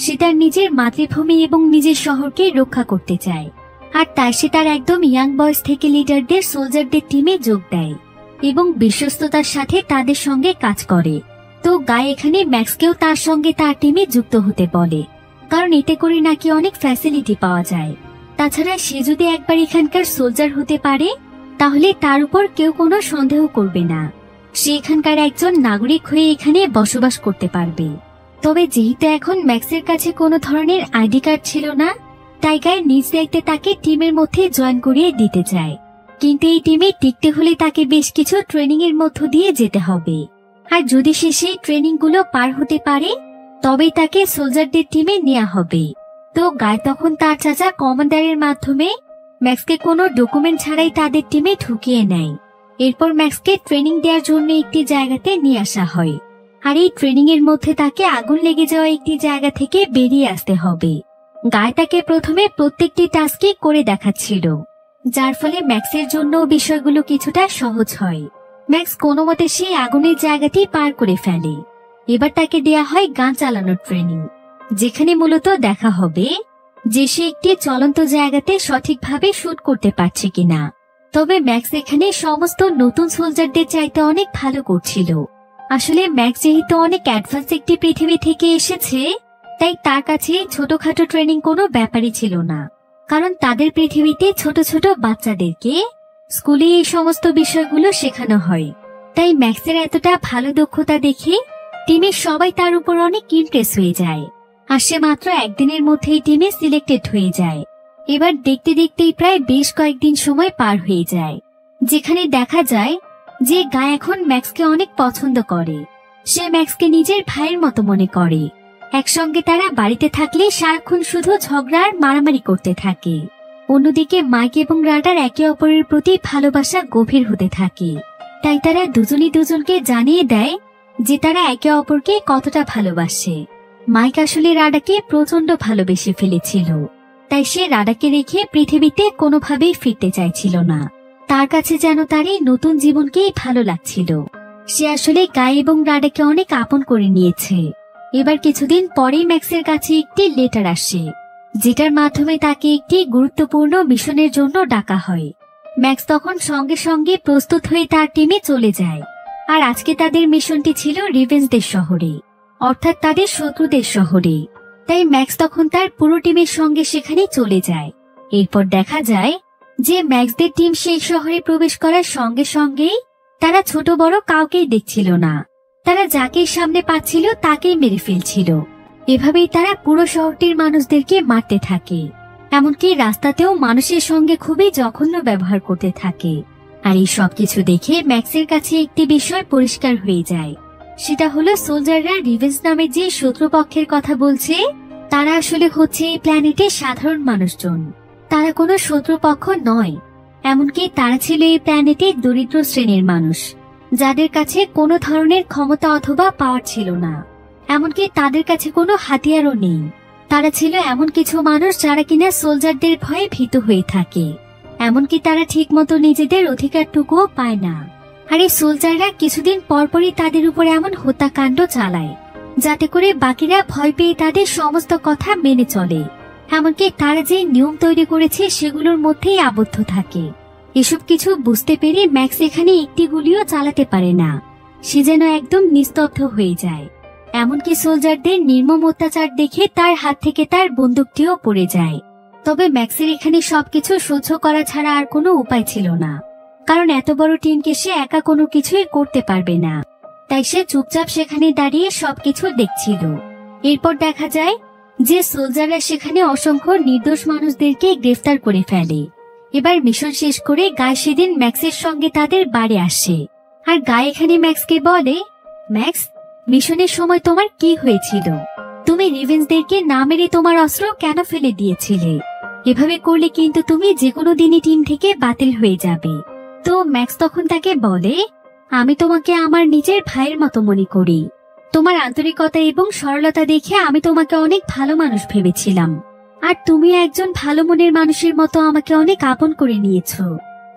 সে তার নিজের মাতৃভূমি এবং নিজের শহরকে রক্ষা করতে চায়, আর তাই সে তার একদম ইয়াং বয়স থেকে লিডারদের সোলজারদের টিমে যোগ দেয় এবং বিশ্বস্ততার সাথে তাদের সঙ্গে কাজ করে। তো গাই এখানে ম্যাক্সকেও তার সঙ্গে তার টিমে যুক্ত হতে বলে, কারণ এতে করে নাকি অনেক ফ্যাসিলিটি পাওয়া যায়। তাছাড়া সে যদি একবার এখানকার সোলজার হতে পারে, তাহলে তার উপর কেউ কোনো সন্দেহ করবে না। সে এখানকার একজন নাগরিক হয়ে এখানে বসবাস করতে পারবে। তবে যেহেতু এখন ম্যাক্সের কাছে কোনো ধরনের আইডি কার্ড ছিল না, তাই গাই নিজ দায়িত্বে তাকে টিমের মধ্যে জয়েন করিয়ে দিতে চায়। কিন্তু এই টিমে টিকতে হলে তাকে বেশ কিছু ট্রেনিং এর মধ্য দিয়ে যেতে হবে, আর যদি সে সেই ট্রেনিং গুলো পার হতে পারে, তবেই তাকে সোলজারদের টিমে নেওয়া হবে। তো গাই তখন তার চাচা কমান্ডারের মাধ্যমে ম্যাক্সকে কোনো ডকুমেন্ট ছাড়াই তাদের টিমে ঢুকিয়ে নেয়। এরপর ম্যাক্সকে ট্রেনিং দেওয়ার জন্য একটি জায়গাতে নিয়ে আসা হয়, আর এই ট্রেনিং এর মধ্যে তাকে আগুন লেগে যাওয়া একটি জায়গা থেকে বেরিয়ে আসতে হবে। গাই তাকে প্রথমে প্রত্যেকটি টাস্কই করে দেখাচ্ছিল, যার ফলে ম্যাক্সের জন্য বিষয়গুলো কিছুটা সহজ হয়। ম্যাক্স কোনো মতে সেই আগুনের জায়গাটি পার করে ফেলে। এবার তাকে দেয়া হয় গান চালানোর ট্রেনিং, যেখানে মূলত দেখা হবে যে সে একটি চলন্ত জায়গাতে সঠিকভাবে শুট করতে পারছে কিনা। তবে ম্যাক্স এখানে সমস্ত নতুন সোলজারদের চাইতে অনেক ভালো করছিল। আসলে ম্যাক্স যেহেতু অনেক অ্যাডভান্স একটি পৃথিবী থেকে এসেছে, তাই তার কাছে ছোটখাটো ট্রেনিং কোনো ব্যাপারই ছিল না, কারণ তাদের পৃথিবীতে ছোট ছোট বাচ্চাদেরকে স্কুলে এই সমস্ত বিষয়গুলো শেখানো হয়। তাই ম্যাক্সের এতটা ভালো দক্ষতা দেখে টিমের সবাই তার উপর অনেক ইমপ্রেস হয়ে যায়, আর সে মাত্র একদিনের মধ্যেই টিমে সিলেক্টেড হয়ে যায়। এবার দেখতে দেখতেই প্রায় বেশ কয়েকদিন সময় পার হয়ে যায়, যেখানে দেখা যায় যে গাই এখন ম্যাক্সকে অনেক পছন্দ করে। সে ম্যাক্সকে নিজের ভাইয়ের মতো মনে করে। একসঙ্গে তারা বাড়িতে থাকলে সারাক্ষণ শুধু ঝগড়া আর মারামারি করতে থাকে। অন্যদিকে মাইক এবং রাডার একে অপরের প্রতি ভালোবাসা গভীর হতে থাকে, তাই তারা দুজনই দুজনকে জানিয়ে দেয় যে তারা একে অপরকে কতটা ভালোবাসে। মাইক আসলে রাডাকে প্রচন্ড ভালোবেসে ফেলেছিল, তাই সে রাডাকে রেখে পৃথিবীতে কোনোভাবেই ফিরতে চাইছিল না। তার কাছে যেন তার এই নতুন জীবনকেই ভালো লাগছিল। সে আসলে গাই এবং রাডাকে অনেক আপন করে নিয়েছে। এবার কিছুদিন পরেই ম্যাক্সের কাছে একটি লেটার আসে, যেটার মাধ্যমে তাকে একটি গুরুত্বপূর্ণ মিশনের জন্য ডাকা হয়। ম্যাক্স তখন সঙ্গে সঙ্গে প্রস্তুত হয়ে তার টিমে চলে যায়। আর আজকে তাদের মিশনটি ছিল রিভেঞ্জদের শহরে, অর্থাৎ তাদের শত্রুদের শহরে। তাই ম্যাক্স তখন তার পুরো টিমের সঙ্গে সেখানে চলে যায়। এরপর দেখা যায় যে ম্যাক্সদের টিম সেই শহরে প্রবেশ করার সঙ্গে সঙ্গেই তারা ছোট বড় কাউকেই দেখছিল না। তারা যাকে সামনে পাচ্ছিল তাকেই মেরে ফেলছিল। এভাবেই তারা পুরো শহরটির মানুষদেরকে মারতে থাকে, এমনকি রাস্তাতেও মানুষের সঙ্গে খুবই জঘন্য ব্যবহার করতে থাকে। আর এই সবকিছু দেখে ম্যাক্সের কাছে একটি বিষয় পরিষ্কার হয়ে যায়, সেটা হলো সোলজাররা রিভেঞ্জ নামে যে শত্রুপক্ষের কথা বলছে, তারা আসলে হচ্ছে এই প্ল্যানেটের সাধারণ মানুষজন। তারা কোনো শত্রুপক্ষ নয়, এমনকি তারা ছিল এই প্ল্যানেটের দরিদ্র শ্রেণীর মানুষ, যাদের কাছে কোনো ধরনের ক্ষমতা অথবা পাওয়ার ছিল না। এমনকি তাদের কাছে কোনো হাতিয়ারও নেই। তারা ছিল এমন কিছু মানুষ যারা কিনা সোলজারদের ভয়ে ভীত হয়ে থাকে, এমনকি তারা ঠিক মতো নিজেদের অধিকারটুকুও পায় না। আর এই সোলজাররা কিছুদিন পরপরই তাদের উপর এমন হত্যাকাণ্ড চালায়, যাতে করে বাকিরা ভয় পেয়ে তাদের সমস্ত কথা মেনে চলে। এমনকি তারা যে নিয়ম তৈরি করেছে সেগুলোর মধ্যেই আবদ্ধ থাকে। এসব কিছু বুঝতে পেরে ম্যাক্স এখানে একটি গুলিও চালাতে পারে না। সে যেন একদম নিস্তব্ধ হয়ে যায়। এমনকি সোলজারদের নির্মম অত্যাচার দেখে তার হাত থেকে তার বন্দুকটিও পড়ে যায়। তবে ম্যাক্সের এখানে সবকিছু সহ্য করা ছাড়া আর কোনো উপায় ছিল না, কারণ এত বড় টিমকে সে একা কোনো কিছুই করতে পারবে না। তাই সে চুপচাপ সেখানে দাঁড়িয়ে সবকিছু দেখছিল। এরপর দেখা যায় যে সোলজাররা সেখানে অসংখ্য নির্দোষ মানুষদেরকে গ্রেফতার করে ফেলে। এবার মিশন শেষ করে গাই সেদিন ম্যাক্সের সঙ্গে তাদের বাড়ি আসে। আর গাই এখানে ম্যাক্সকে বলে, ম্যাক্স, মিশনের সময় তোমার কি হয়েছিল? তুমি রিভেঞ্জদেরকে না মেরে তোমার অস্ত্র কেন ফেলে দিয়েছিলে? এভাবে করলে কিন্তু তুমি যে কোনো দিনই টিম থেকে বাতিল হয়ে যাবে। তো ম্যাক্স তখন তাকে বলে, আমি তোমাকে আমার নিজের ভাইয়ের মতো মনে করি। তোমার আন্তরিকতা এবং সরলতা দেখে আমি তোমাকে অনেক ভালো মানুষ ভেবেছিলাম। আর তুমি একজন ভালো মনের মানুষের মতো আমাকে অনেক আপন করে নিয়েছো।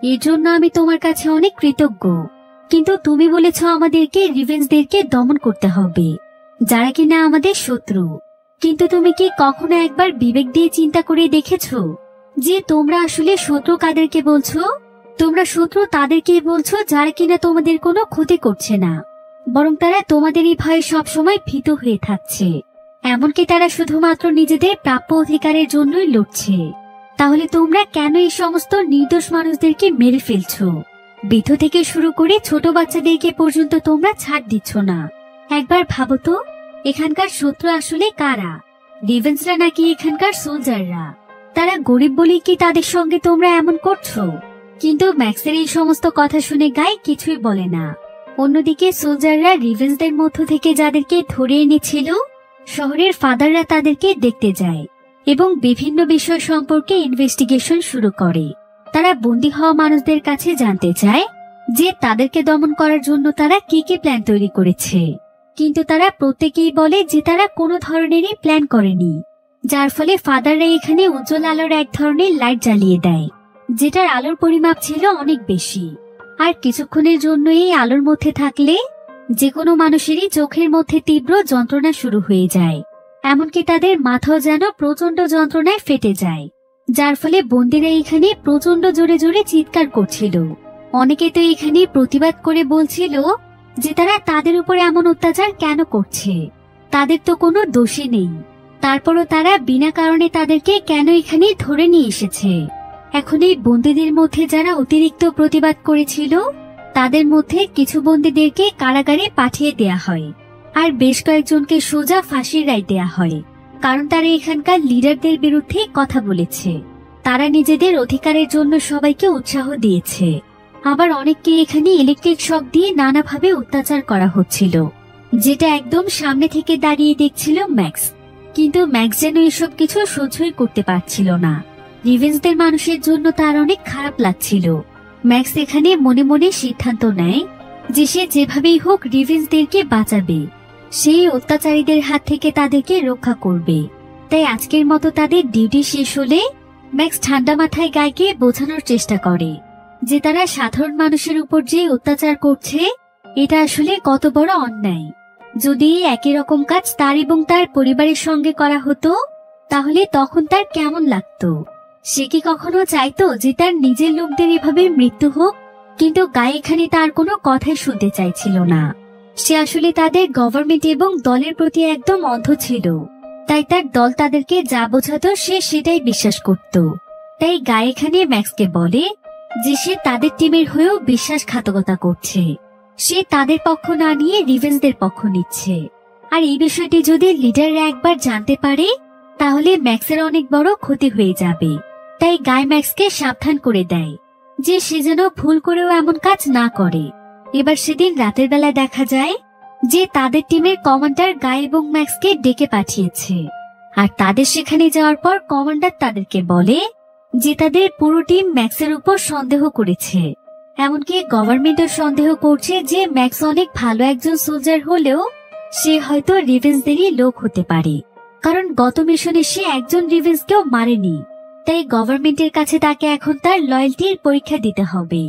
এর জন্য আমি তোমার কাছে অনেক কৃতজ্ঞ। কিন্তু তুমি বলেছ আমাদেরকে রিভেঞ্জদেরকে দমন করতে হবে, যারা কিনা আমাদের শত্রু। কিন্তু তুমি কি কখনো একবার বিবেক দিয়ে চিন্তা করে দেখেছো যে তোমরা আসলে শত্রু কাদেরকে বলছো? তোমরা শত্রু তাদেরকে বলছো যারা কিনা তোমাদের কোনো ক্ষতি করছে না, বরং তারা তোমাদেরই ভয়ে সবসময় ভীত হয়ে থাকছে। এমনকি তারা শুধুমাত্র নিজেদের প্রাপ্য অধিকারের জন্যই লড়ছে। তাহলে তোমরা কেন এই সমস্ত নির্দোষ মানুষদেরকে মেরে ফেলছো? বৃদ্ধ থেকে শুরু করে ছোট বাচ্চাদেরকে পর্যন্ত তোমরা ছাড় দিচ্ছ না। একবার ভাবো তো, এখানকার শত্রু আসলে কারা? রিভেঞ্জরা নাকি এখানকার সোলজাররা? তারা গরিব বলেই কি তাদের সঙ্গে তোমরা এমন করছো? কিন্তু ম্যাক্সের এই সমস্ত কথা শুনে গাই কিছুই বলে না। অন্যদিকে সোলজাররা রিভেঞ্জদের মধ্য থেকে যাদেরকে ধরে এনেছিল, শহরের ফাদাররা তাদেরকে দেখতে যায় এবং বিভিন্ন বিষয় সম্পর্কে ইনভেস্টিগেশন শুরু করে। তারা বন্দী হওয়া মানুষদের কাছে জানতে চায় যে তাদেরকে দমন করার জন্য তারা কি কি প্ল্যান তৈরি করেছে। কিন্তু তারা প্রত্যেকেই বলে যে তারা কোনো ধরনেরই প্ল্যান করেনি, যার ফলে ফাদাররা এখানে উজ্জ্বল আলোর এক ধরনের লাইট জ্বালিয়ে দেয়, যেটার আলোর পরিমাপ ছিল অনেক বেশি। আর কিছুক্ষণের জন্য এই আলোর মধ্যে থাকলে যে কোনো মানুষেরই চোখের মধ্যে তীব্র যন্ত্রণা শুরু হয়ে যায়। এমনকি তাদের মাথাও যেন প্রচন্ড যন্ত্রণায় ফেটে যায়, যার ফলে বন্দীরা এখানে প্রচন্ড জোরে জোরে চিৎকার করছিল। অনেকে তো এখানে প্রতিবাদ করে বলছিল যে তারা তাদের উপর এমন অত্যাচার কেন করছে, তাদের তো কোনো দোষী নেই। তারপরও তারা বিনা কারণে তাদেরকে কেন এখানে ধরে নিয়ে এসেছে। এখন এই বন্দীদের মধ্যে যারা অতিরিক্ত প্রতিবাদ করেছিল, তাদের মধ্যে কিছু বন্দীদেরকে কারাগারে পাঠিয়ে দেয়া হয়, আর বেশ কয়েকজনকে সোজা ফাঁসির রায় দেয়া হয়, কারণ তারা এখানকার লিডারদের বিরুদ্ধে কথা বলেছে। তারা নিজেদের অধিকারের জন্য সবাইকে উৎসাহ দিয়েছে। আবার অনেককে এখানে ইলেকট্রিক শক দিয়ে নানাভাবে অত্যাচার করা হচ্ছিল, যেটা একদম সামনে থেকে দাঁড়িয়ে দেখছিল ম্যাক্স। কিন্তু ম্যাক্স যেন এসব কিছু সহ্যই করতে পারছিল না। রিভেঞ্জদের মানুষের জন্য তার অনেক খারাপ লাগছিল। ম্যাক্স এখানে মনে মনে সিদ্ধান্ত নেয় যে সে যেভাবেই হোক রিভেঞ্জদেরকে বাঁচাবে, সেই অত্যাচারীদের হাত থেকে তাদেরকে রক্ষা করবে। তাই আজকের মতো তাদের ডিউটি শেষ হলে ম্যাক্স ঠান্ডা মাথায় গাইকে বোঝানোর চেষ্টা করে যে তারা সাধারণ মানুষের উপর যে অত্যাচার করছে এটা আসলে কত বড় অন্যায়। যদি একই রকম কাজ তার এবং তার পরিবারের সঙ্গে করা হতো, তাহলে তখন তার কেমন লাগতো? সে কি কখনো চাইতো যে তার নিজের লোকদের এভাবে মৃত্যু হোক? কিন্তু গাই এখানে তার কোনো কথাই শুনতে চাইছিল না। সে আসলে তাদের গভর্নমেন্ট এবং দলের প্রতি একদম অন্ধ ছিল। তাই তার দল তাদেরকে যা বোঝাতো সে সেটাই বিশ্বাস করত। তাই গাই এখানে ম্যাক্সকে বলে যে সে তাদের টিমের হয়েও বিশ্বাসঘাতকতা করছে। সে তাদের পক্ষ না নিয়ে রিভেঞ্জদের পক্ষ নিচ্ছে। আর এই বিষয়টি যদি লিডাররা একবার জানতে পারে, তাহলে ম্যাক্সের অনেক বড় ক্ষতি হয়ে যাবে। তাই গাই ম্যাক্সকে সাবধান করে দেয় যে সে যেন ভুল করেও এমন কাজ না করে। এবার সেদিন রাতের বেলা দেখা যায় যে তাদের টিমের কমান্ডার গাই এবং ম্যাক্সকে ডেকে পাঠিয়েছে। আর তাদের সেখানে যাওয়ার পর কমান্ডার তাদেরকে বলে যে তাদের পুরো টিম ম্যাক্সের উপর সন্দেহ করেছে। এমনকি গভর্নমেন্টও সন্দেহ করছে যে ম্যাক্স অনেক ভালো একজন সোলজার হলেও সে হয়তো রিভেঞ্জদেরই লোক হতে পারে, কারণ গত মিশনে সে একজন রিভেঞ্জকেও মারেনি। তাই গভর্নমেন্টের কাছে তাকে এখন তার লয়্যালটির পরীক্ষা দিতে হবে।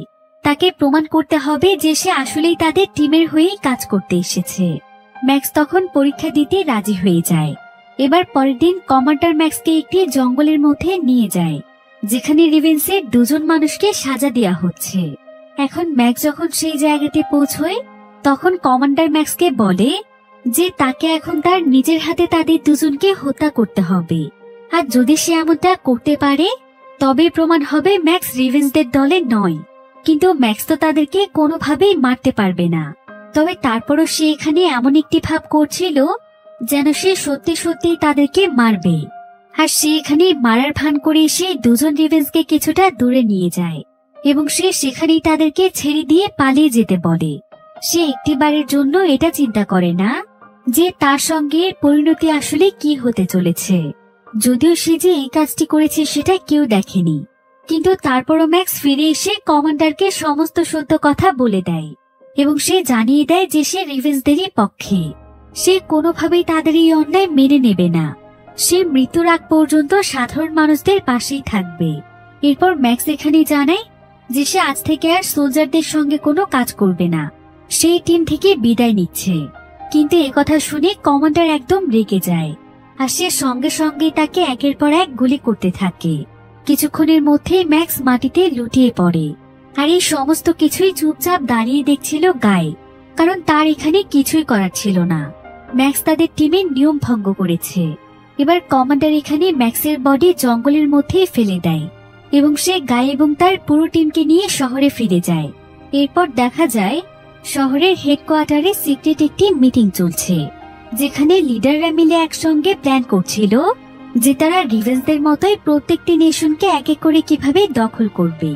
তাকে প্রমাণ করতে হবে যে সে আসলেই তাদের টিমের হয়েই কাজ করতে এসেছে। ম্যাক্স তখন পরীক্ষা দিতে রাজি হয়ে যায়। এবার পরের দিন কমান্ডার ম্যাক্সকে একটি জঙ্গলের মধ্যে নিয়ে যায়, যেখানে রিভেন্সের দুজন মানুষকে সাজা দেওয়া হচ্ছে। এখন ম্যাক্স যখন সেই জায়গাতে পৌঁছয়, তখন কমান্ডার ম্যাক্সকে বলে যে তাকে এখন তার নিজের হাতে তাদের দুজনকে হত্যা করতে হবে, আর যদি সে এমনটা করতে পারে তবে প্রমাণ হবে ম্যাক্স রিভেন্সদের দলে নয়। কিন্তু ম্যাক্স তো তাদেরকে কোনোভাবেই মারতে পারবে না। তবে তারপরও সে এখানে এমন একটি ভাব করছিল যেন সে সত্যি সত্যি তাদেরকে মারবে। আর সে এখানে মারার ভান করে এসে দুজন রিভেন্সকে কিছুটা দূরে নিয়ে যায় এবং সে সেখানেই তাদেরকে ছেড়ে দিয়ে পালিয়ে যেতে বলে। সে একটিবারের জন্য এটা চিন্তা করে না যে তার সঙ্গে পরিণতি আসলে কি হতে চলেছে। যদিও সে যে এই কাজটি করেছে সেটা কেউ দেখেনি, কিন্তু তারপরও ম্যাক্স ফিরে এসে কমান্ডারকে সমস্ত সত্য কথা বলে দেয় এবং সে জানিয়ে দেয় যে সে রিভেন্সদেরই পক্ষে। সে কোনোভাবেই তাদের এই অন্যায় মেনে নেবে না। সে মৃত্যুর আগ পর্যন্ত সাধারণ মানুষদের পাশেই থাকবে। এরপর ম্যাক্স এখানে জানায় যে সে আজ থেকে আর সোলজারদের সঙ্গে কোনো কাজ করবে না, সেই টিম থেকে বিদায় নিচ্ছে। কিন্তু একথা শুনে কমান্ডার একদম রেগে যায় আর সে সঙ্গে সঙ্গে তাকে একের পর এক গুলি করতে থাকে। কিছুক্ষণের মধ্যে ম্যাক্স মাটিতে লুটিয়ে পড়ে আর এই সমস্ত কিছুই চুপচাপ দাঁড়িয়ে দেখছিল গাই, কারণ তার এখানে কিছুই করার ছিল না। ম্যাক্স তাদের টিমের নিয়ম ভঙ্গ করেছে। এবার কমান্ডার এখানে ম্যাক্সের বডি জঙ্গলের মধ্যে ফেলে দেয় এবং সে গাই এবং তার পুরো টিমকে নিয়ে শহরে ফিরে যায়। এরপর দেখা যায় শহরের হেডকোয়ার্টারে সিক্রেট একটি মিটিং চলছে, যেখানে লিডাররা মিলে একসঙ্গে প্ল্যান করছিল যে তারা রিভেন্সদের মতোই প্রত্যেকটি নেশনকে এক এক করে কিভাবে দখল করবে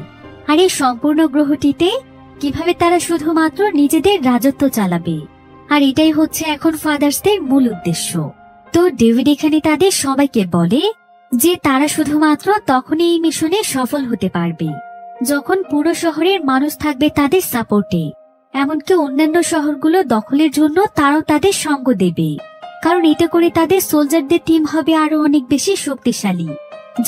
আর এই সম্পূর্ণ গ্রহটিতে কিভাবে তারা শুধুমাত্র নিজেদের রাজত্ব চালাবে। আর এটাই হচ্ছে এখন ফাদার্সদের মূল উদ্দেশ্য। তো ডেভিড এখানে তাদের সবাইকে বলে যে তারা শুধুমাত্র তখনই এই মিশনে সফল হতে পারবে যখন পুরো শহরের মানুষ থাকবে তাদের সাপোর্টে। এমনকি অন্যান্য শহরগুলো দখলের জন্য তারাও তাদের সঙ্গ দেবে, কারণ এটা করে তাদের সোলজারদের টিম হবে আরো অনেক বেশি শক্তিশালী,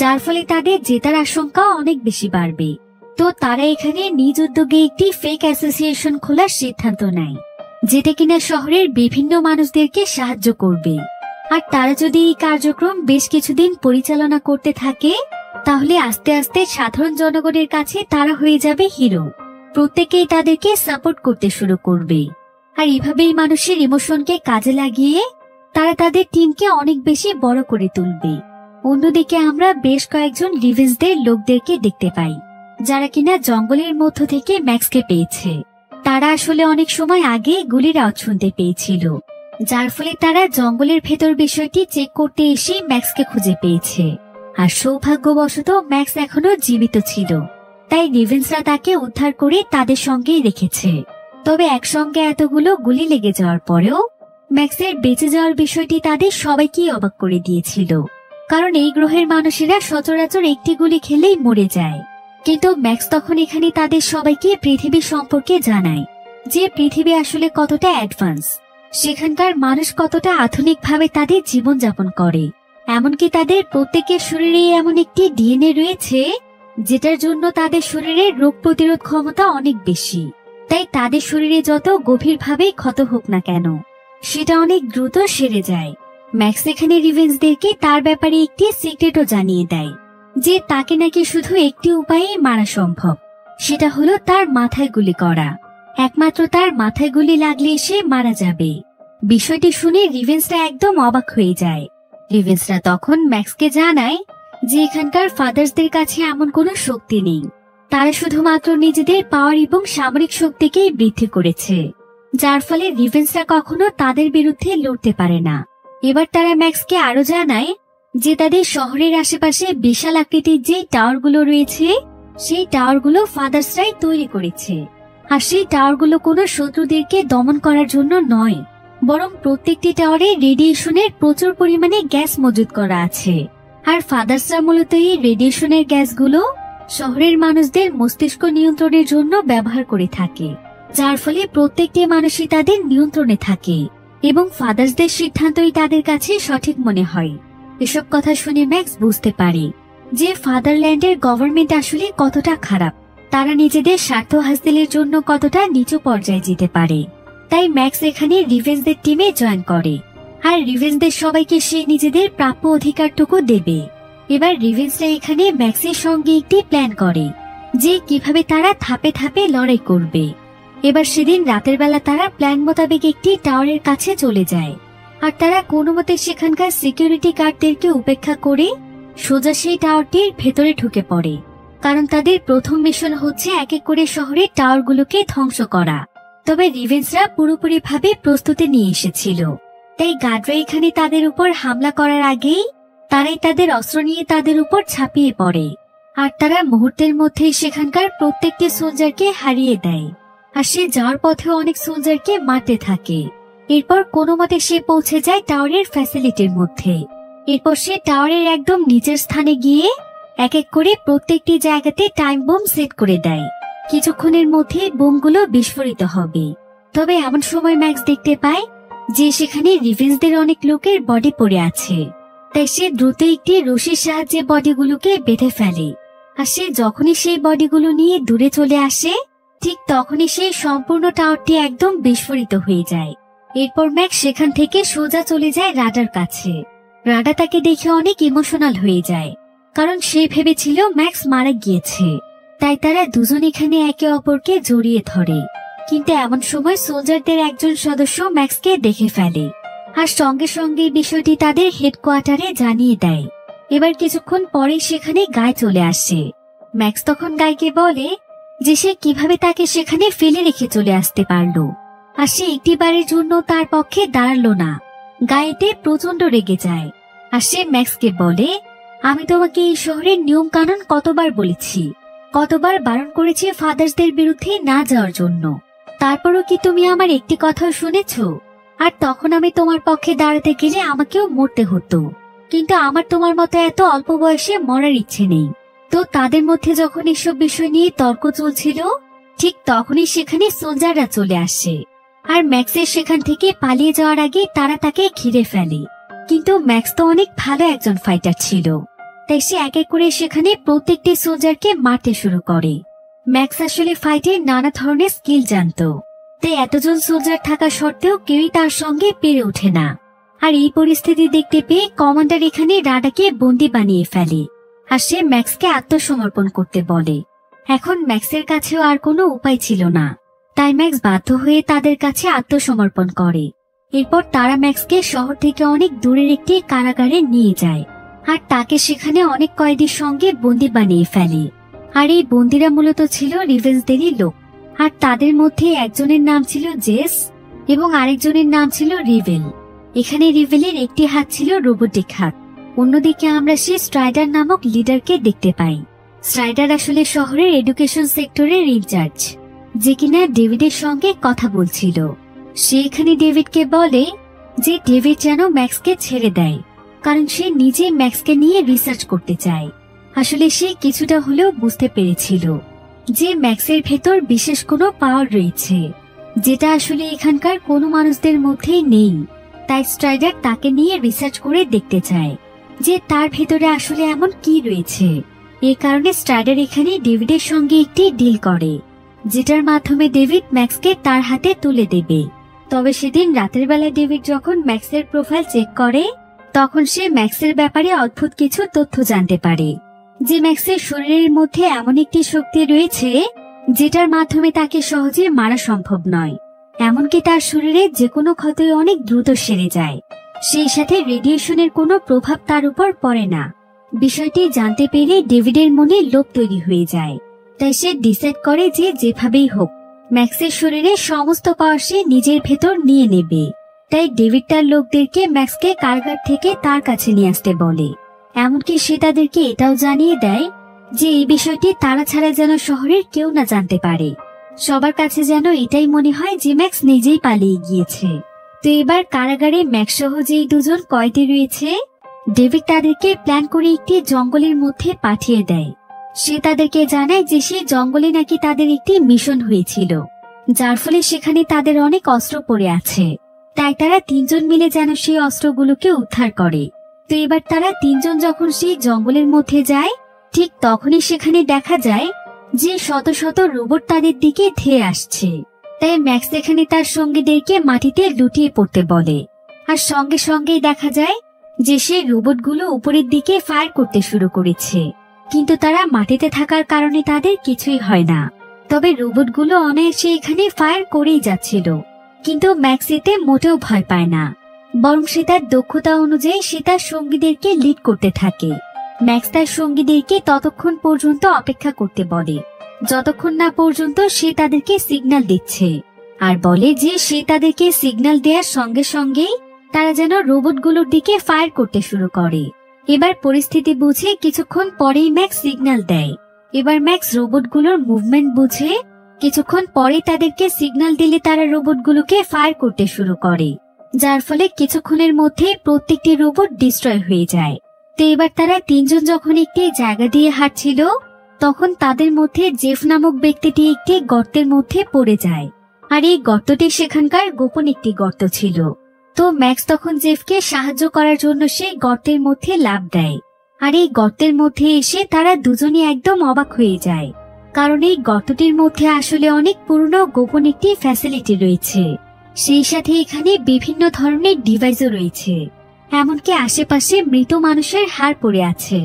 যার ফলে তাদের জেতার আশঙ্কা অনেক বেশি বাড়বে। তো তারা এখানে নিজ উদ্যোগে একটি ফেক অ্যাসোসিয়েশন খোলার সিদ্ধান্ত নেয়, যেটা কিনা শহরের বিভিন্ন মানুষদেরকে সাহায্য করবে। আর তারা যদি এই কার্যক্রম বেশ কিছুদিন পরিচালনা করতে থাকে, তাহলে আস্তে আস্তে সাধারণ জনগণের কাছে তারা হয়ে যাবে হিরো। প্রত্যেকেই তাদেরকে সাপোর্ট করতে শুরু করবে। আর এভাবেই মানুষের ইমোশনকে কাজে লাগিয়ে তারা তাদের টিমকে অনেক বেশি বড় করে তুলবে। অন্যদিকে আমরা বেশ কয়েকজন রিভেন্সদের লোকদেরকে দেখতে পাই, যারা কিনা জঙ্গলের মধ্য থেকে ম্যাক্সকে পেয়েছে। তারা আসলে অনেক সময় আগে গুলির আওয়াজ শুনতে পেয়েছিল, যার ফলে তারা জঙ্গলের ভেতর বিষয়টি চেক করতে এসে ম্যাক্সকে খুঁজে পেয়েছে। আর সৌভাগ্যবশত ম্যাক্স এখনো জীবিত ছিল, তাই রিভেন্সরা তাকে উদ্ধার করে তাদের সঙ্গেই রেখেছে। তবে একসঙ্গে এতগুলো গুলি লেগে যাওয়ার পরেও ম্যাক্সের বেঁচে যাওয়ার বিষয়টি তাদের সবাইকেই অবাক করে দিয়েছিল, কারণ এই গ্রহের মানুষেরা সচরাচর একটি গুলি খেলেই মরে যায়। কিন্তু ম্যাক্স তখন এখানে তাদের সবাইকে পৃথিবী সম্পর্কে জানায় যে পৃথিবী আসলে কতটা অ্যাডভান্স, সেখানকার মানুষ কতটা আধুনিকভাবে তাদের জীবনযাপন করে। এমনকি তাদের প্রত্যেকের শরীরে এমন একটি ডিএনএ রয়েছে যেটার জন্য তাদের শরীরের রোগ প্রতিরোধ ক্ষমতা অনেক বেশি। তাই তাদের শরীরে যত গভীরভাবে ক্ষত হোক না কেন, সেটা অনেক দ্রুত সেরে যায়। ম্যাক্স এখানে রিভেন্সদেরকে তার ব্যাপারে একটি সিক্রেটও জানিয়ে দেয় যে তাকে নাকি শুধু একটি উপায়ে মারা সম্ভব, সেটা হলো তার মাথায় গুলি করা। একমাত্র তার মাথায় গুলি লাগলে সে মারা যাবে। বিষয়টি শুনে রিভেন্সরা একদম অবাক হয়ে যায়। রিভেন্সরা তখন ম্যাক্সকে জানায় যে এখানকার ফাদার্সদের কাছে এমন কোনো শক্তি নেই, তারা শুধুমাত্র নিজেদের পাওয়ার এবং সামরিক শক্তিকেই বৃদ্ধি করেছে, যার ফলে রিভেন্সরা কখনো তাদের বিরুদ্ধে লড়তে পারে না। এবার তারা ম্যাক্সকে আরো জানায় যে তাদের শহরের আশেপাশে বিশাল আকৃতির যে টাওয়ারগুলো রয়েছে, সেই টাওয়ারগুলো ফাদার্সরাই তৈরি করেছে। আর সেই টাওয়ারগুলো কোনো শত্রুদেরকে দমন করার জন্য নয়, বরং প্রত্যেকটি টাওয়ারে রেডিয়েশনের প্রচুর পরিমাণে গ্যাস মজুত করা আছে। আর ফাদার্সরা মূলত এই রেডিয়েশনের গ্যাসগুলো শহরের মানুষদের মস্তিষ্ক নিয়ন্ত্রণের জন্য ব্যবহার করে থাকে, যার ফলে প্রত্যেকটি মানুষই তাদের নিয়ন্ত্রণে থাকে এবং ফাদার্সদের সিদ্ধান্তই তাদের কাছে সঠিক মনে হয়। এসব কথা শুনে ম্যাক্স বুঝতে পারে যে ফাদারল্যান্ডের গভর্নমেন্ট আসলে কতটা খারাপ, তারা নিজেদের স্বার্থ হাসিলের জন্য কতটা নিচু পর্যায়ে যেতে পারে। তাই ম্যাক্স এখানে রিভেন্সদের টিমে জয়েন করে আর রিভেন্সদের সবাইকে সে নিজেদের প্রাপ্য অধিকারটুকু দেবে। এবার রিভেন্সরা এখানে ম্যাক্সের সঙ্গে একটি প্ল্যান করে যে কিভাবে তারা ধাপে ধাপে লড়াই করবে। এবার সেদিন রাতের বেলা তারা প্ল্যান মোতাবেক একটি টাওয়ারের কাছে চলে যায়, আর তারা কোনো মতে সেখানকার সিকিউরিটি গার্ডদেরকে উপেক্ষা করে সোজা সেই টাওয়ারটির ভেতরে ঢুকে পড়ে। কারণ তাদের প্রথম মিশন হচ্ছে এক এক করে শহরের টাওয়ারগুলোকে ধ্বংস করা। তবে রিভেন্সরা পুরোপুরিভাবে প্রস্তুতি নিয়ে এসেছিল, তাই গার্ডরা এখানে তাদের উপর হামলা করার আগেই তারাই তাদের অস্ত্র নিয়ে তাদের উপর ঝাঁপিয়ে পড়ে। আর তারা মুহূর্তের মধ্যেই সেখানকার প্রত্যেকটি সোলজারকে হারিয়ে দেয়। আর সে যাওয়ার পথেও অনেক সোলজারকে মারতে থাকে। এরপর কোনো মতে সে পৌঁছে যায় টাওয়ারের ফ্যাসিলিটির মধ্যে। এরপর সে টাওয়ারের একদম নিচের স্থানে গিয়ে এক এক করে প্রত্যেকটি জায়গাতে টাইম বোম সেট করে দেয়। কিছুক্ষণের মধ্যে বোমগুলো বিস্ফোরিত হবে। তবে এমন সময় ম্যাক্স দেখতে পায় যে সেখানে রিভেন্সদের অনেক লোকের বডি পড়ে আছে। তাই সে দ্রুত একটি রশির সাহায্যে বডিগুলোকে বেঁধে ফেলে। আর সে যখনই সেই বডিগুলো নিয়ে দূরে চলে আসে, ঠিক তখনই সেই সম্পূর্ণ টাওয়ারটি একদম বিস্ফোরিত হয়ে যায়। এরপর ম্যাক্স সেখান থেকে সোজা চলে যায় রাডার কাছে। রাডা তাকে দেখে অনেক ইমোশনাল হয়ে যায়, কারণ সে ভেবেছিল ম্যাক্স মারা গিয়েছে। তাই তারা দুজন এখানে একে অপরকে জড়িয়ে ধরে। কিন্তু এমন সময় সোলজারদের একজন সদস্য ম্যাক্সকে দেখে ফেলে, আর সঙ্গে সঙ্গে বিষয়টি তাদের হেডকোয়ার্টারে জানিয়ে দেয়। এবার কিছুক্ষণ পরে সেখানে গাই চলে আসে। ম্যাক্স তখন গাইকে বলে যে সে কিভাবে তাকে সেখানে ফেলে রেখে চলে আসতে পারলো, আর সে একটিবারের জন্য তার পক্ষে দাঁড়ালো না। গাইতে প্রচন্ড রেগে যায়, আর সে ম্যাক্সকে বলে, আমি তোমাকে এই শহরের নিয়ম কানুন কতবার বলেছি, কতবার বারণ করেছি ফাদার্সদের বিরুদ্ধে না যাওয়ার জন্য, তারপরও কি তুমি আমার একটি কথাও শুনেছ? আর তখন আমি তোমার পক্ষে দাঁড়াতে গেলে আমাকেও মরতে হতো, কিন্তু আমার তোমার মতো এত অল্প বয়সে মরার ইচ্ছে নেই। তো তাদের মধ্যে যখন এসব বিষয় নিয়ে তর্ক চলছিল, ঠিক তখনই সেখানে সোলজাররা চলে আসে। আর ম্যাক্সের সেখান থেকে পালিয়ে যাওয়ার আগে তারা তাকে ঘিরে ফেলে। কিন্তু ম্যাক্স তো অনেক ভালো একজন ফাইটার ছিল, তাই সে এক এক করে সেখানে প্রত্যেকটি সোলজারকে মারতে শুরু করে। ম্যাক্স আসলে ফাইটের নানা ধরনের স্কিল জানতো, তাই এতজন সোলজার থাকা সত্ত্বেও কেউই তার সঙ্গে পেরে ওঠে না। আর এই পরিস্থিতি দেখতে পেয়ে কমান্ডার এখানে রাডাকে বন্দি বানিয়ে ফেলে, আর সে ম্যাক্সকে আত্মসমর্পণ করতে বলে। এখন ম্যাক্সের কাছেও আর কোনো উপায় ছিল না, তাই ম্যাক্স বাধ্য হয়ে তাদের কাছে আত্মসমর্পণ করে। এরপর তারা ম্যাক্সকে শহর থেকে অনেক দূরের একটি কারাগারে নিয়ে যায়, আর তাকে সেখানে অনেক কয়েদির সঙ্গে বন্দি বানিয়ে ফেলে। আর এই বন্দিরা মূলত ছিল রিভেন্সদেরই লোক, আর তাদের মধ্যে একজনের নাম ছিল জেস এবং আরেকজনের নাম ছিল রিভেল। এখানে রিভেলের একটি হাত ছিল রোবোটিক হাত। অন্যদিকে আমরা সেই স্ট্রাইডার নামক লিডারকে দেখতে পাই। স্ট্রাইডার আসলে শহরের এডুকেশন সেক্টরের ইনচার্জ, যে কিনা ডেভিডের সঙ্গে কথা বলছিল। সে এখানে ডেভিডকে বলে যে ডেভিড যেন ম্যাক্সকে ছেড়ে দেয়, কারণ সে নিজে ম্যাক্সকে নিয়ে রিসার্চ করতে চায়। আসলে সে কিছুটা হলেও বুঝতে পেরেছিল যে ম্যাক্সের ভেতর বিশেষ কোনো পাওয়ার রয়েছে, যেটা আসলে এখানকার কোনো মানুষদের মধ্যেই নেই। তাই স্ট্রাইডার তাকে নিয়ে রিসার্চ করে দেখতে চায় যে তার ভেতরে আসলে এমন কি রয়েছে। এই কারণে স্ট্রাইডার এখানে ডেভিডের সঙ্গে একটি ডিল করে, যেটার মাধ্যমে ডেভিড ম্যাক্সকে তার হাতে তুলে দেবে। তবে সেদিন রাতের বেলায় ডেভিড যখন ম্যাক্সের প্রোফাইল চেক করে, তখন সে ম্যাক্সের ব্যাপারে অদ্ভুত কিছু তথ্য জানতে পারে, যে ম্যাক্সের শরীরের মধ্যে এমন একটি শক্তি রয়েছে যেটার মাধ্যমে তাকে সহজে মারা সম্ভব নয়। এমনকি তার শরীরে যে কোনো ক্ষতি অনেক দ্রুত সেরে যায়, সেই সাথে রেডিয়েশনের কোনো প্রভাব তার উপর পড়ে না। বিষয়টি জানতে পেরে ডেভিডের মনে লোভ তৈরি হয়ে যায়। তাই সে ডিসাইড করে যে যেভাবেই হোক ম্যাক্সের শরীরে সমস্ত পাওয়ার সে নিজের ভেতর নিয়ে নেবে। তাই ডেভিড তার লোকদেরকে ম্যাক্সকে কারাগার থেকে তার কাছে নিয়ে আসতে বলে। এমনকি সে তাদেরকে এটাও জানিয়ে দেয় যে এই বিষয়টি তারা ছাড়া যেন শহরের কেউ না জানতে পারে। সবার কাছে যেন এটাই মনে হয় যে ম্যাক্স নিজেই পালিয়ে গিয়েছে। তো এবার কারাগারে ম্যাক্স সহ যেই দুজন কয়েদি রয়েছে, ডেভিড তাদেরকে প্ল্যান করে একটি জঙ্গলের মধ্যে পাঠিয়ে দেয়। সে তাদেরকে জানায় যে সেই জঙ্গলে নাকি তাদের একটি মিশন হয়েছিল, যার ফলে সেখানে তাদের অনেক অস্ত্র পড়ে আছে। তাই তারা তিনজন মিলে যেন সেই অস্ত্রগুলোকে উদ্ধার করে। তো এবার তারা তিনজন যখন সেই জঙ্গলের মধ্যে যায়, ঠিক তখনই সেখানে দেখা যায় যে শত শত রোবট তাদের দিকে ধেয়ে আসছে। তাই ম্যাক্স এখানে তার সঙ্গীদেরকে মাটিতে লুটিয়ে পড়তে বলে, আর সঙ্গে সঙ্গেই দেখা যায় যে সেই রোবটগুলো উপরের দিকে ফায়ার করতে শুরু করেছে, কিন্তু তারা মাটিতে থাকার কারণে তাদের কিছুই হয় না। তবে রোবটগুলো অনায়াসে এখানে ফায়ার করেই যাচ্ছিল, কিন্তু ম্যাক্স এতে মোটেও ভয় পায় না, বরং সে তার দক্ষতা অনুযায়ী সে তার সঙ্গীদেরকে লিড করতে থাকে। ম্যাক্স তার সঙ্গীদেরকে ততক্ষণ পর্যন্ত অপেক্ষা করতে বলে যতক্ষণ না পর্যন্ত সে তাদেরকে সিগন্যাল দিচ্ছে, আর বলে যে সে তাদেরকে সিগন্যাল দেওয়ার সঙ্গে সঙ্গেই তারা যেন রোবটগুলোর দিকে ফায়ার করতে শুরু করে। এবার পরিস্থিতি বুঝে কিছুক্ষণ পরেই ম্যাক্স সিগন্যাল দেয়। এবার ম্যাক্স রোবটগুলোর মুভমেন্ট বুঝে কিছুক্ষণ পরে তাদেরকে সিগন্যাল দিলে তারা রোবটগুলোকে ফায়ার করতে শুরু করে, যার ফলে কিছুক্ষণের মধ্যে প্রত্যেকটি রোবট ডিস্ট্রয় হয়ে যায়। তো এবার তারা তিনজন যখন একটি জায়গা দিয়ে হাঁটছিল, তখন তাদের মধ্যে জেফ নামক ব্যক্তিটি একটি গর্তের মধ্যে পড়ে যায়, আর এই গর্তটি সেখানকার গোপন একটি গর্ত ছিল। তো ম্যাক্স তখন জেফকে সাহায্য করার জন্য সেই গর্তের মধ্যে লাফ দেয়, আর এই গর্তের মধ্যে এসে তারা দুজনই একদম অবাক হয়ে যায়, কারণ এই গর্তটির মধ্যে আসলে অনেক পুরনো গোপন একটি ফ্যাসিলিটি রয়েছে। সেই সাথে এখানে বিভিন্ন ধরনের ডিভাইসও রয়েছে, এমনকি আশেপাশে মৃত মানুষের হাড় পড়ে আছে।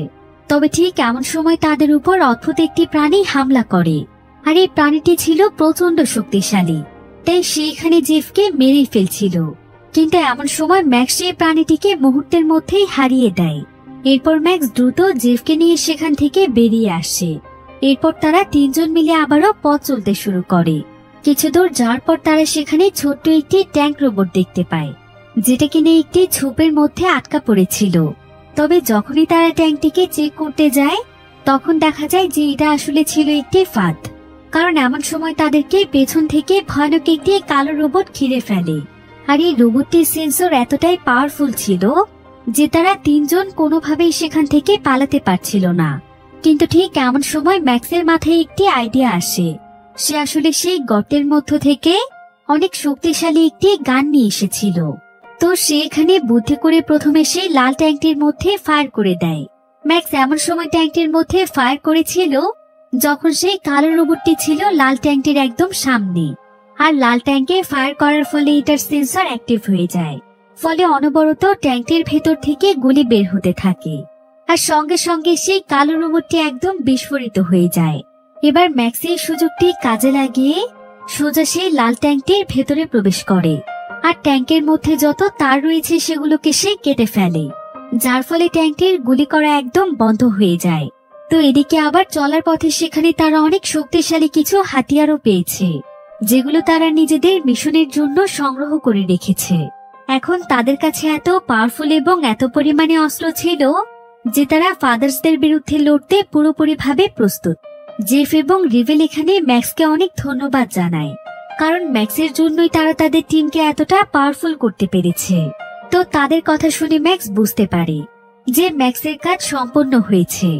তবে ঠিক এমন সময় তাদের উপর অদ্ভুত একটি প্রাণী হামলা করে, আর এই প্রাণীটি ছিল প্রচন্ড শক্তিশালী, তাই সে এখানে জেফকে মেরে ফেলছিল। কিন্তু এমন সময় ম্যাক্স সেই প্রাণীটিকে মুহূর্তের মধ্যেই হারিয়ে দেয়। এরপর ম্যাক্স দ্রুত জেফকে নিয়ে সেখান থেকে বেরিয়ে আসে। এরপর তারা তিনজন মিলে আবারও পথ চলতে শুরু করে। কিছু দূর যাওয়ার পর তারা সেখানে ছোট্ট একটি ট্যাঙ্ক রোবট দেখতে পায়, যেটা কিনে একটি ঝোপের মধ্যে আটকা পড়েছিল। তবে যখনই তারা ট্যাঙ্কটিকে চেক করতে যায়, তখন দেখা যায় যে এটা আসলে ছিল একটি ফাঁদ, কারণ এমন সময় তাদেরকে পেছন থেকে ভয়ানক একটি কালো রোবট ঘিরে ফেলে। আর এই রোবটটির সেন্সর এতটাই পাওয়ারফুল ছিল যে তারা তিনজন কোনোভাবেই সেখান থেকে পালাতে পারছিল না। কিন্তু ঠিক এমন সময় ম্যাক্সের মাথায় একটি আইডিয়া আসে। সে আসলে সেই গর্তের মধ্য থেকে অনেক শক্তিশালী একটি গান নিয়ে এসেছিল। তো সে এখানে বুদ্ধি করে প্রথমে সেই লাল ট্যাঙ্কটির মধ্যে ফায়ার করে দেয়। ম্যাক্স এমন সময় ট্যাঙ্কটির মধ্যে ফায়ার করেছিল যখন সেই কালো রোবটটি ছিল লাল ট্যাঙ্কটির একদম সামনে, আর লাল ট্যাঙ্কে ফায়ার করার ফলে এটার সেন্সর অ্যাক্টিভ হয়ে যায়। ফলে অনবরত ট্যাঙ্কটির ভেতর থেকে গুলি বের হতে থাকে, আর সঙ্গে সঙ্গে সেই কালো রোবটটি একদম বিস্ফোরিত হয়ে যায়। এবার ম্যাক্স এই সুযোগটি কাজে লাগিয়ে সোজা সেই লাল ট্যাঙ্কটির ভেতরে প্রবেশ করে, আর ট্যাঙ্কের মধ্যে যত তার রয়েছে সেগুলোকে সে কেটে ফেলে, যার ফলে ট্যাঙ্কটির গুলি করা একদম বন্ধ হয়ে যায়। তো এদিকে আবার চলার পথে সেখানে তারা অনেক শক্তিশালী কিছু হাতিয়ারও পেয়েছে, যেগুলো তারা নিজেদের মিশনের জন্য সংগ্রহ করে রেখেছে। এখন তাদের কাছে এত পাওয়ারফুল এবং এত পরিমাণে অস্ত্র ছিল যে তারা ফাদার্সদের বিরুদ্ধে লড়তে পুরোপুরিভাবে প্রস্তুত। জেফ এবং রিভেল এখানে ম্যাক্সকে অনেক ধন্যবাদ জানায়, কারণ ম্যাক্সের জন্যই তারা তাদের টিমকে এতটা পাওয়ারফুল করতে পেরেছে। তো তাদের কথা শুনে ম্যাক্স বুঝতে পারে যে ম্যাক্সের কাজ সম্পন্ন হয়েছে।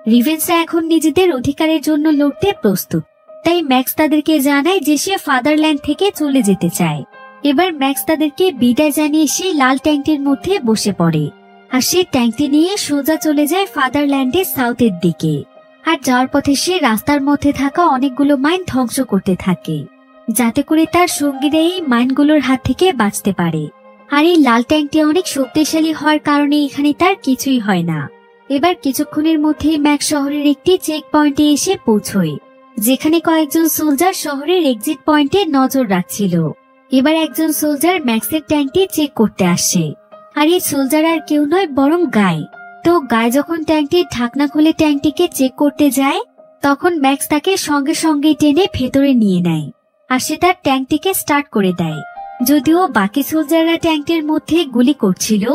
রিভেন্সরা এখন নিজেদের অধিকারের জন্য লড়তে প্রস্তুত, তাই ম্যাক্স তাদেরকে জানায় যে সে ফাদারল্যান্ড থেকে চলে যেতে চায়। এবার ম্যাক্স তাদেরকে বিদায় জানিয়ে সেই লাল ট্যাঙ্কটির মধ্যে বসে পড়ে, আর সে ট্যাঙ্কটি নিয়ে সোজা চলে যায় ফাদারল্যান্ডের সাউথের দিকে। আর যাওয়ার পথে সে রাস্তার মধ্যে থাকা অনেকগুলো মাইন ধ্বংস করতে থাকে, যাতে করে তার সঙ্গীরা এই মাইনগুলোর হাত থেকে বাঁচতে পারে। আর এই লাল ট্যাঙ্কটি অনেক শক্তিশালী হওয়ার কারণে এখানে তার কিছুই হয় না। এবার কিছুক্ষণের মধ্যে ম্যাক্স শহরের একটি চেক পয়েন্টে এসে পৌঁছয়, যেখানে কয়েকজন সোলজার শহরের এক্সিট পয়েন্টে নজর রাখছিল। এবার একজন সোলজার ম্যাক্সের ট্যাঙ্কটি চেক করতে আসে, আর এই সোলজার আর কেউ নয় বরং গায়। তো গায় যখন ট্যাঙ্কটির ঢাকনা খুলে ট্যাঙ্কটিকে চেক করতে যায়, তখন ম্যাক্স তাকে সঙ্গে সঙ্গে টেনে ভেতরে নিয়ে নেয়, আর সে তার ট্যাঙ্কটিকে স্টার্ট করে দেয়। যদিও বাকি সোলজাররা ট্যাঙ্কটির মধ্যে গুলি করছিল,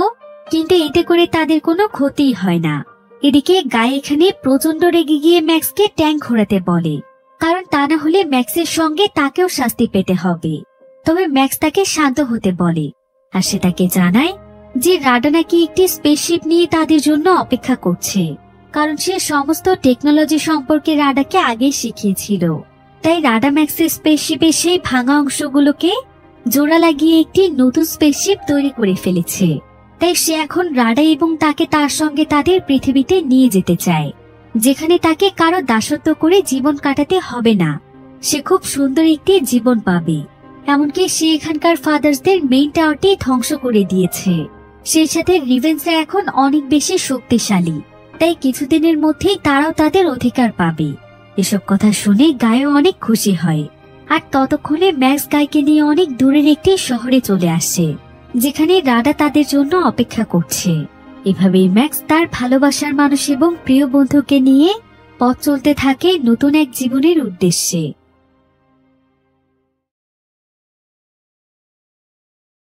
কিন্তু এতে করে তাদের কোনো ক্ষতি হয় না। এদিকে গায়ে এখানে প্রচন্ড রেগে গিয়ে ম্যাক্সকে ট্যাঙ্ক ঘোরাতে বলে, কারণ তা না হলে ম্যাক্সের সঙ্গে তাকেও শাস্তি পেতে হবে। তবে ম্যাক্স তাকে শান্ত হতে বলে, আর সে তাকে জানায় যে রাডা নাকি একটি স্পেসশিপ নিয়ে তাদের জন্য অপেক্ষা করছে, কারণ সে সমস্ত টেকনোলজি সম্পর্কে রাডাকে আগে শিখিয়েছিল। তাই রাডা ম্যাক্সের স্পেসশিপে সেই ভাঙা অংশগুলোকে জোড়া লাগিয়ে একটি নতুন স্পেসশিপ তৈরি করে ফেলেছে। তাই সে এখন রাডা এবং তাকে তার সঙ্গে তাদের পৃথিবীতে নিয়ে যেতে চায়, যেখানে তাকে কারো দাসত্ব করে জীবন কাটাতে হবে না। সে খুব সুন্দর একটি জীবন পাবে। এমনকি সে এখানকার ফাদার্সদের মেইন টাওয়ারটি ধ্বংস করে দিয়েছে। সেই সাথে রিভেন্সরা এখন অনেক বেশি শক্তিশালী, তাই কিছুদিনের মধ্যেই তারাও তাদের অধিকার পাবে। এসব কথা শুনে গায়ও অনেক খুশি হয়। আর ততক্ষণে ম্যাক্স গাইকে নিয়ে অনেক দূরের একটি শহরে চলে আসে, যেখানে রাডা তাদের জন্য অপেক্ষা করছে। এভাবেই ম্যাক্স তার ভালোবাসার মানুষ এবং প্রিয় বন্ধুকে নিয়ে পথ চলতে থাকে নতুন এক জীবনের উদ্দেশ্যে।